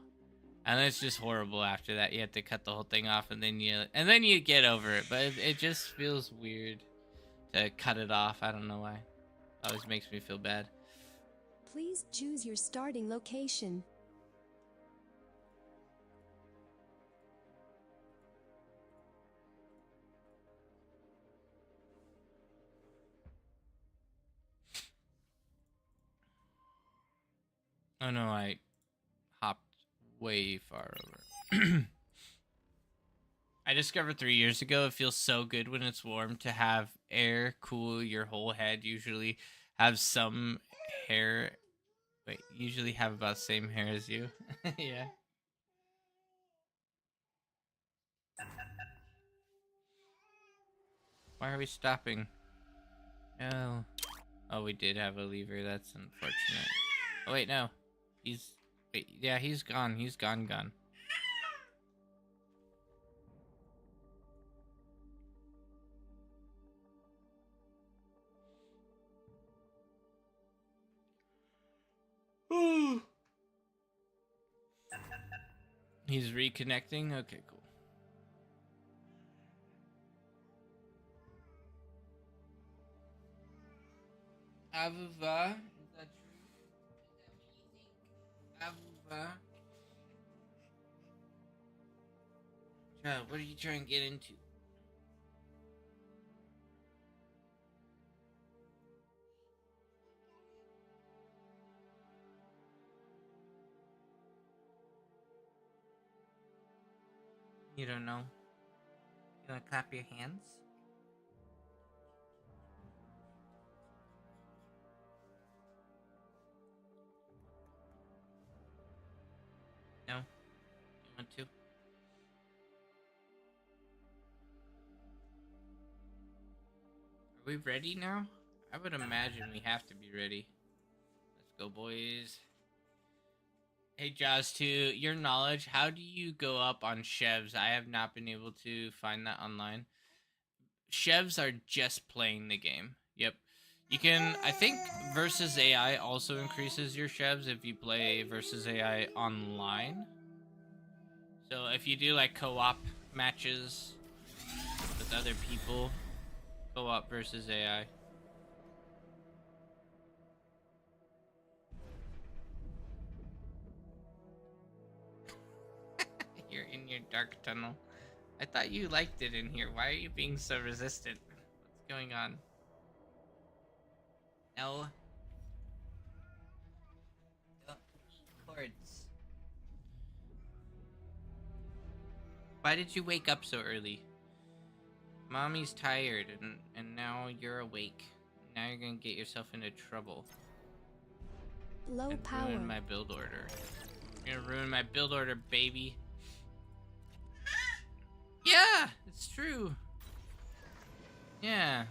And it's just horrible after that. You have to cut the whole thing off, and then you get over it. But it just feels weird to cut it off. I don't know why. It always makes me feel bad. Please choose your starting location. Oh no, I hopped way far over. I discovered 3 years ago it feels so good when it's warm to have air cool your whole head. Usually have some hair. Wait, usually have about the same hair as you. Yeah. Why are we stopping? Oh. Oh, we did have a lever. That's unfortunate. Oh, wait, no. Wait, yeah, he's gone. He's gone. He's reconnecting? Okay, cool. Avuva? Is that true? Is that what you think? Avuva? Child, what are you trying to get into? You don't know? You wanna clap your hands? No? You want to? Are we ready now? I would imagine we have to be ready. Let's go, boys. Hey, Jaws, to your knowledge, how do you go up on Chevs? I have not been able to find that online. Chevs are just playing the game. Yep. You can, I think versus AI also increases your Chevs if you play versus AI online. So if you do like co-op matches with other people, co-op versus AI. You're in your dark tunnel. I thought you liked it in here. Why are you being so resistant? What's going on? No. Don't eat cords. Why did you wake up so early? Mommy's tired and now you're awake. Now you're gonna get yourself into trouble. Low And power. ruin my build order. You're gonna ruin my build order, baby. Yeah, it's true. Yeah.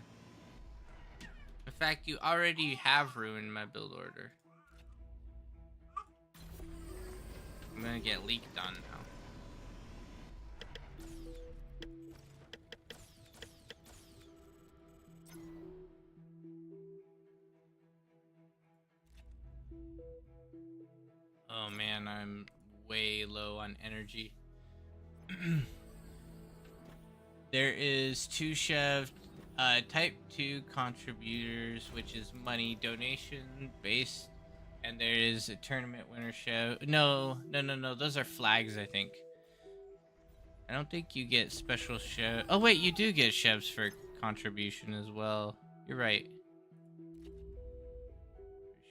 In fact, you already have ruined my build order. I'm gonna get leaked on now. Oh man, I'm way low on energy. There is two chef type 2 contributors, which is money donation based, and there is a tournament winner chef. No, those are flags, I think. I don't think you get special chef. Oh wait, you do get chefs for contribution as well. You're right.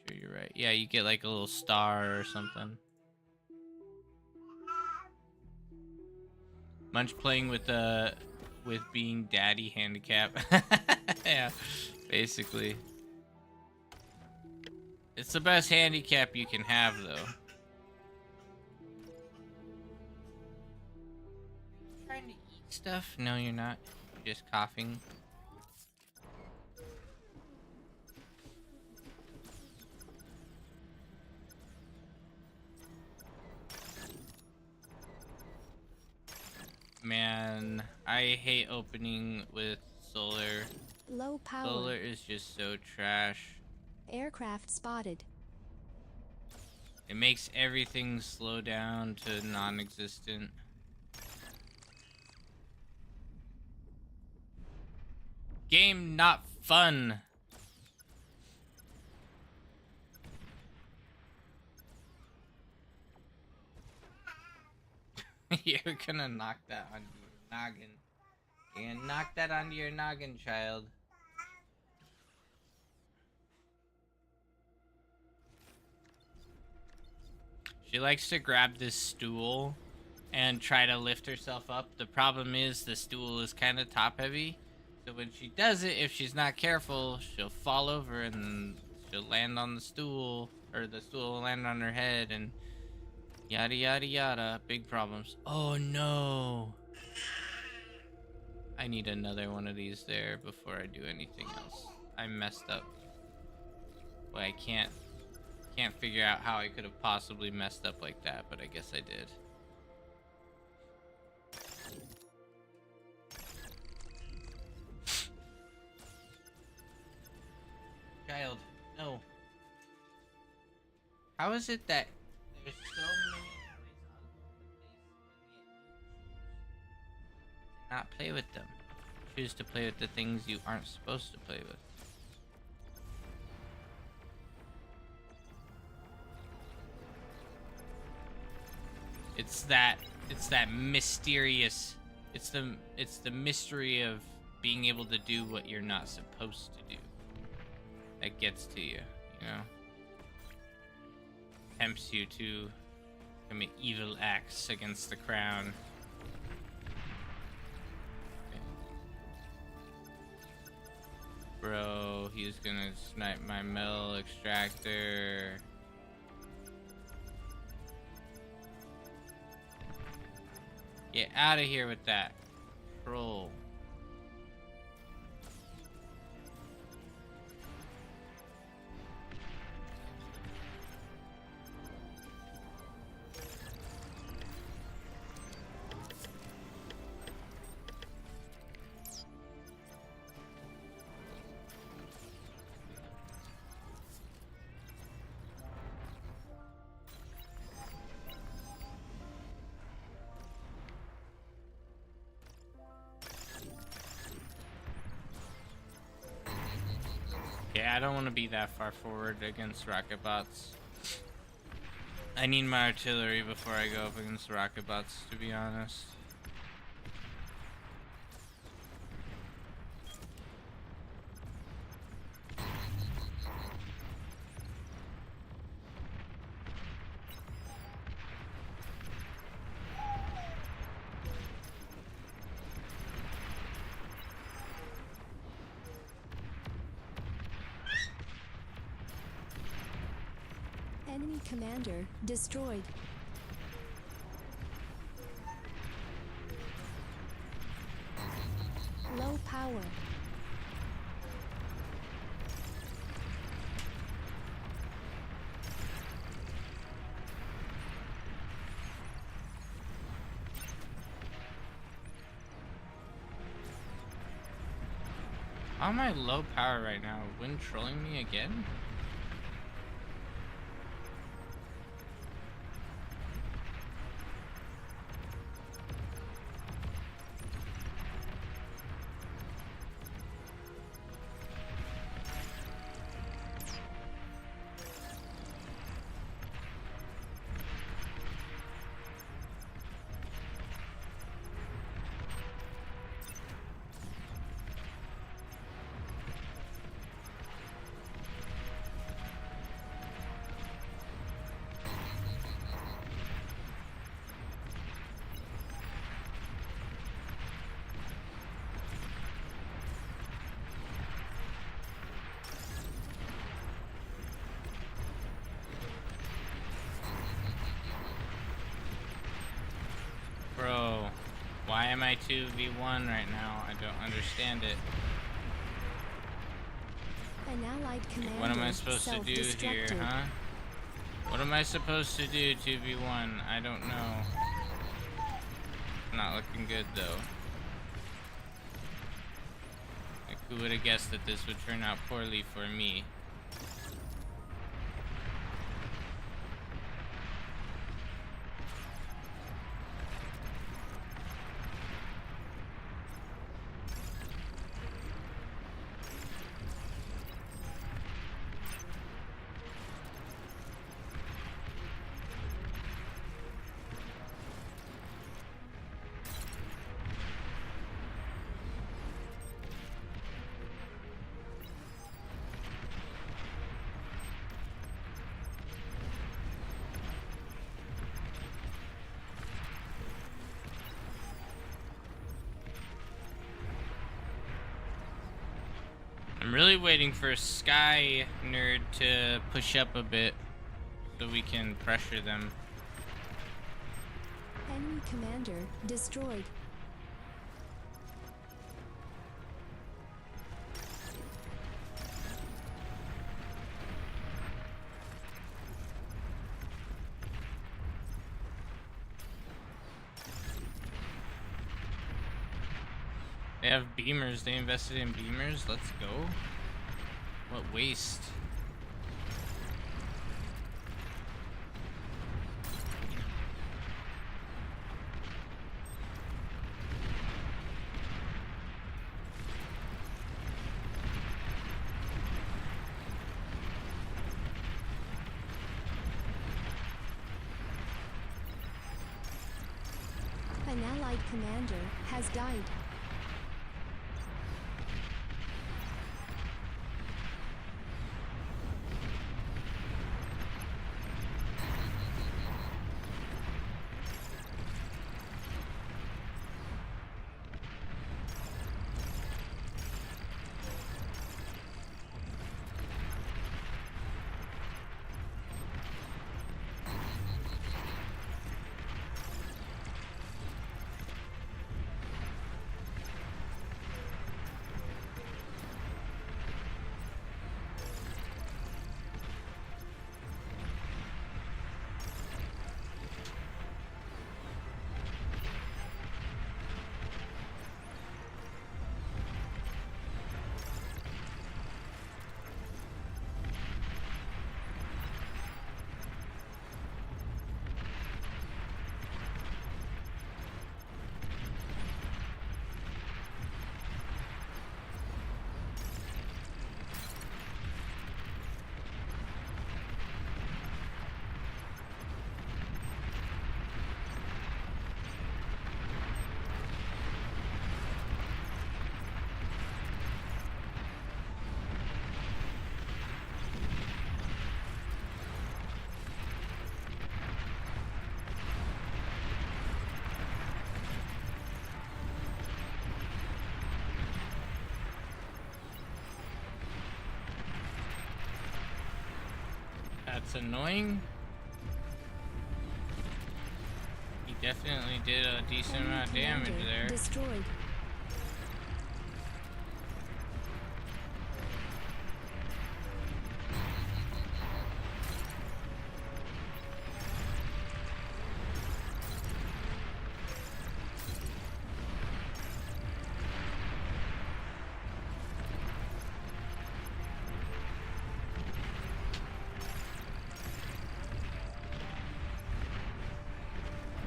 Pretty sure you're right. Yeah, you get like a little star or something. Munch playing with being daddy handicap. Yeah, basically. It's the best handicap you can have, though. Trying to eat stuff? No, you're not. You're just coughing. Man, I hate opening with solar. Low power. Solar is just so trash. Aircraft spotted. It makes everything slow down to non-existent. Game not fun. You're gonna knock that onto your noggin. You're gonna knock that onto your noggin, child. She likes to grab this stool and try to lift herself up. The problem is the stool is kind of top heavy. So when she does it, if she's not careful, she'll fall over and she'll land on the stool, or the stool will land on her head, and yada yada yada. Big problems. Oh no. I need another one of these there before I do anything else. I messed up. Well, I can't figure out how I could have possibly messed up like that, but I guess I did. Child, no. How is it that there's so many toys all over the place and yet you choose to not play with them? Choose to play with the things you aren't supposed to play with. It's that mysterious, it's the mystery of being able to do what you're not supposed to do that gets to you, you know? Tempts you to commit evil acts against the crown. Bro, he's gonna snipe my metal extractor. Get out of here with that. Troll. Yeah, I don't want to be that far forward against rocket bots. I need my artillery before I go up against rocket bots, to be honest. Enemy commander destroyed. Low power. How am I low power right now? Wind trolling me again? Bro, why am I 2v1 right now? I don't understand it. An allied commander What am I supposed to do here, huh? What am I supposed to do 2v1? I don't know. Not looking good though. Like, who would have guessed that this would turn out poorly for me? I'm really waiting for Sky Nerd to push up a bit so we can pressure them. Enemy commander destroyed. They have beamers. They invested in beamers. Let's go. What waste. An allied commander has died. That's annoying. He definitely did a decent Enemy amount of damage commander there. destroyed.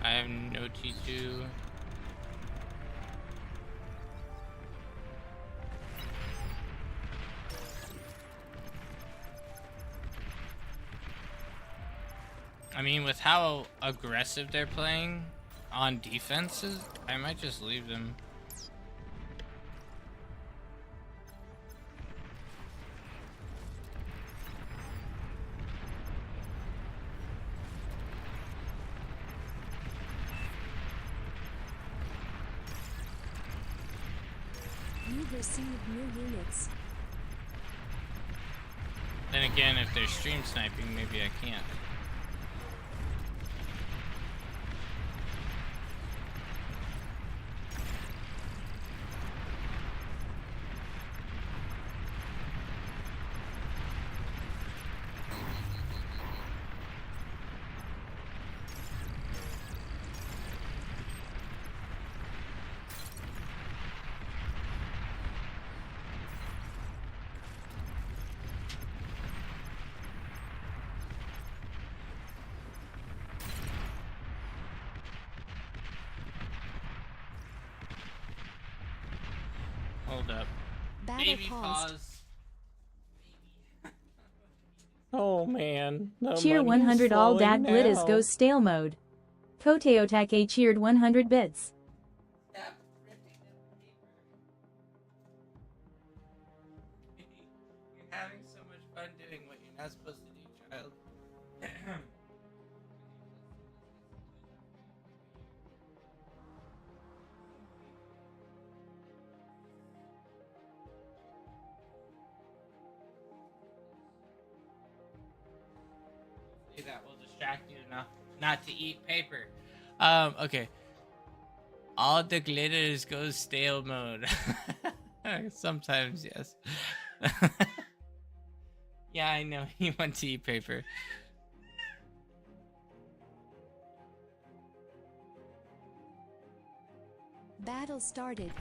I have no T2. I mean, with how aggressive they're playing on defenses, I might just leave them. You've received new units. Then again, if they're stream sniping, maybe I can't. Hold up. Battle Baby paused. pause. Oh man. The Cheer money is 100 all flowing dat blitis now. goes stale mode. Koteotake cheered 100 bits. Stop ripping up paper. You're having so much fun doing what you're not supposed to do, child. that will distract you enough not to eat paper. Okay. All the glitters goes stale mode. Sometimes, yes. Yeah, I know. You want to eat paper. Battle started.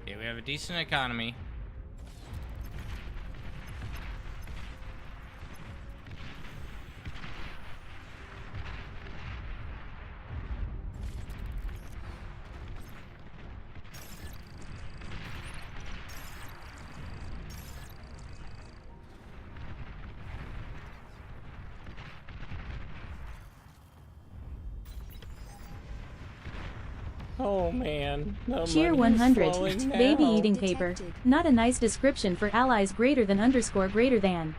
Okay, we have a decent economy. Oh man, the Cheer money is 100. flowing Baby now. eating paper. Detected. Not a nice description for allies greater than underscore greater than.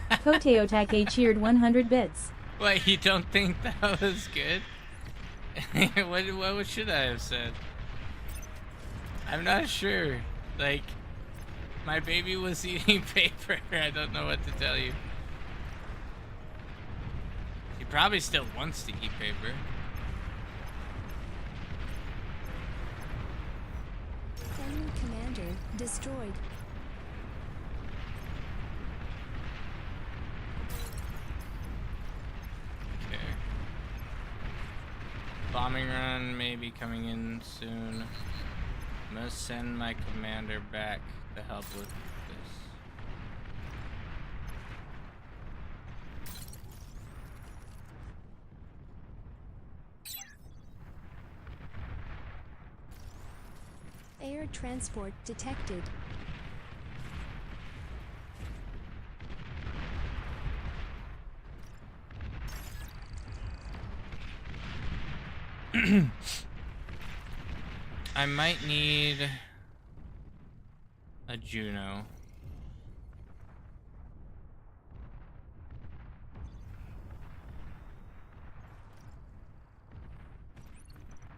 Koteotake cheered 100 bits. What, you don't think that was good? What should I have said? I'm not sure. Like, my baby was eating paper. I don't know what to tell you. She probably still wants to eat paper. Enemy commander destroyed. Okay. Bombing run may be coming in soon. Must send my commander back to help with this. Air transport detected. I might need a Juno.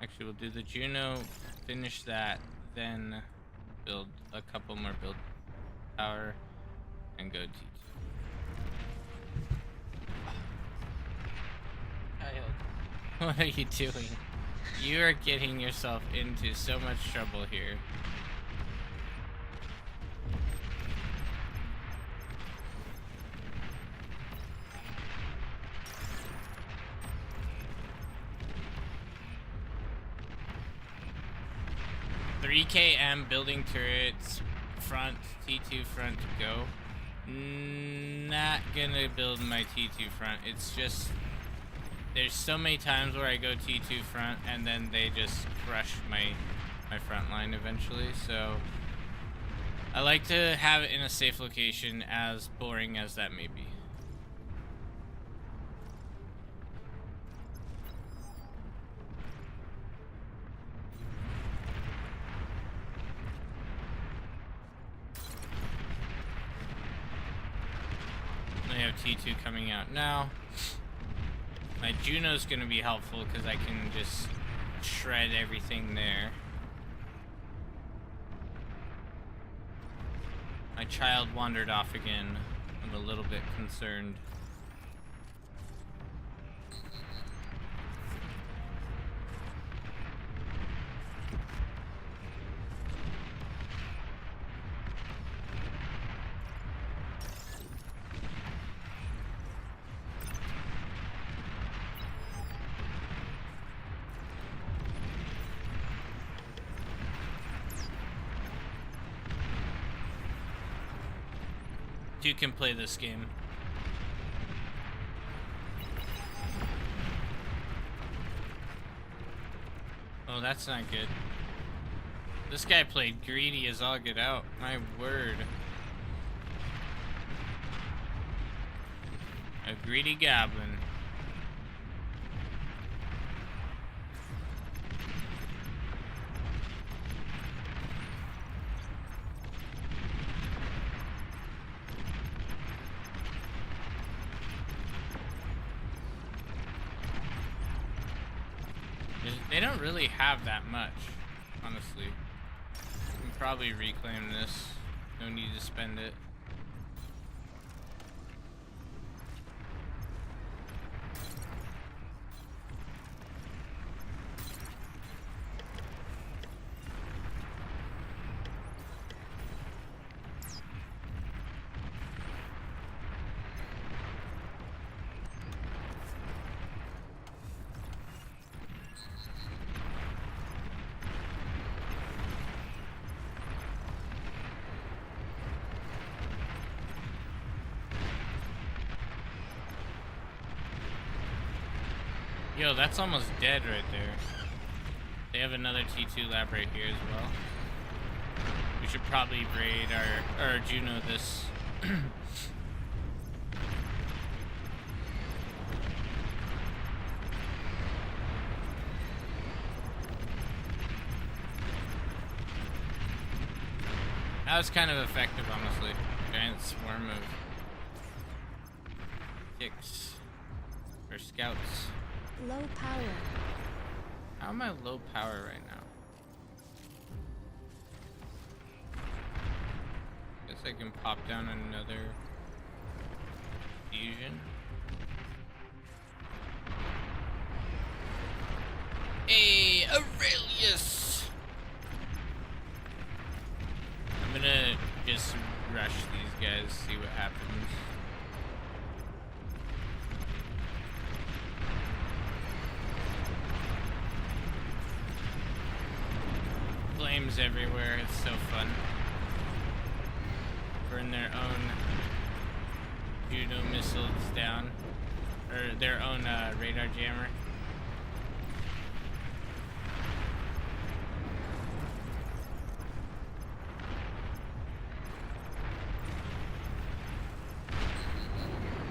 Actually, we'll do the Juno, finish that, then build a couple more build power, and go T2. What are you doing? You are getting yourself into so much trouble here. $3KM building turrets, front, T2 front to go. Not gonna build my T2 front. It's just, there's so many times where I go T2 front and then they just crush my front line eventually, so I like to have it in a safe location, as boring as that may be. I have T2 coming out now. My Juno's gonna be helpful because I can just shred everything there. My child wandered off again. I'm a little bit concerned. You can play this game. Oh, that's not good. This guy played greedy as all get out. My word. A greedy goblin. They don't really have that much, honestly. I can probably reclaim this. No need to spend it. Yo, that's almost dead right there. They have another T2 lab right here as well. We should probably raid our Juno this. That was kind of effective, honestly. Giant swarm of ticks or scouts. Low power. How am I low power right now? Guess I can pop down another fusion. Hey, Aurelius! I'm gonna just rush these guys, see what happens. Flames everywhere, it's so fun. Burn their own Juno missiles down. Or their own radar jammer.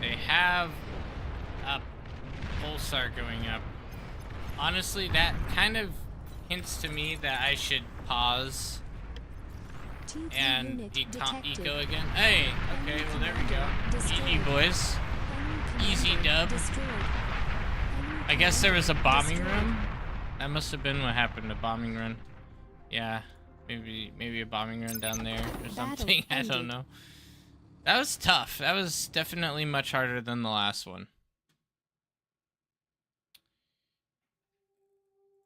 They have a pulsar going up. Honestly, that kind of hints to me that I should pause T2 and unit detected. eco again. Hey, okay, well there we go. Destroyed. GG boys. Enemy Easy commander dub. Destroyed. Enemy I guess there was a commander bombing destroyed. run. That must have been what happened, a bombing run. Yeah, maybe a bombing run down there or something. I don't ended. know. That was tough. That was definitely much harder than the last one.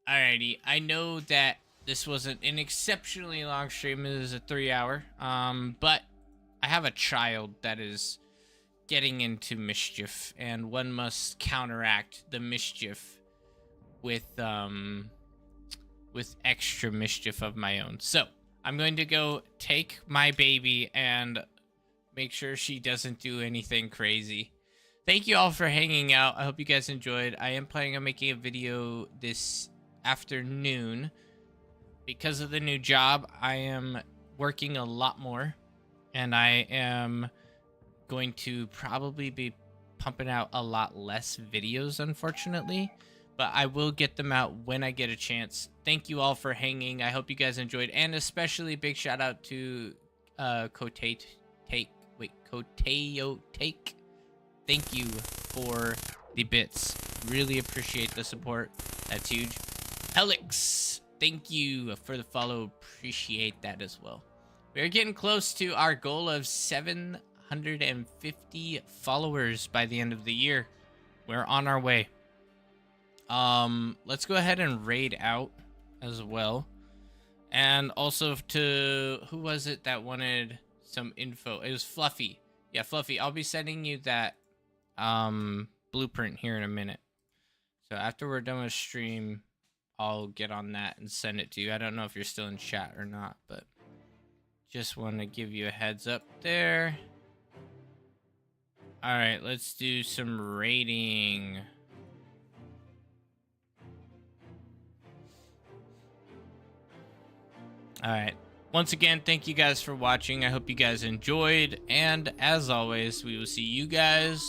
Alrighty, I know that this wasn't an exceptionally long stream. It is a 3-hour. But I have a child that is getting into mischief, and one must counteract the mischief with extra mischief of my own. So I'm going to go take my baby and make sure she doesn't do anything crazy. Thank you all for hanging out. I hope you guys enjoyed. I am planning on making a video this afternoon. Because of the new job, I am working a lot more, and I am going to probably be pumping out a lot less videos, unfortunately, but I will get them out when I get a chance. Thank you all for hanging. I hope you guys enjoyed, and especially big shout out to Koteo Take. Thank you for the bits. Really appreciate the support. That's huge. Helix, thank you for the follow. Appreciate that as well. We're getting close to our goal of 750 followers by the end of the year. We're on our way. Let's go ahead and raid out as well. And also to, who was it that wanted some info? It was Fluffy. Yeah, Fluffy, I'll be sending you that blueprint here in a minute. So after we're done with stream, I'll get on that and send it to you. I don't know if you're still in chat or not, but just want to give you a heads up there. All right, let's do some raiding. All right. Once again, thank you guys for watching. I hope you guys enjoyed. And as always, we will see you guys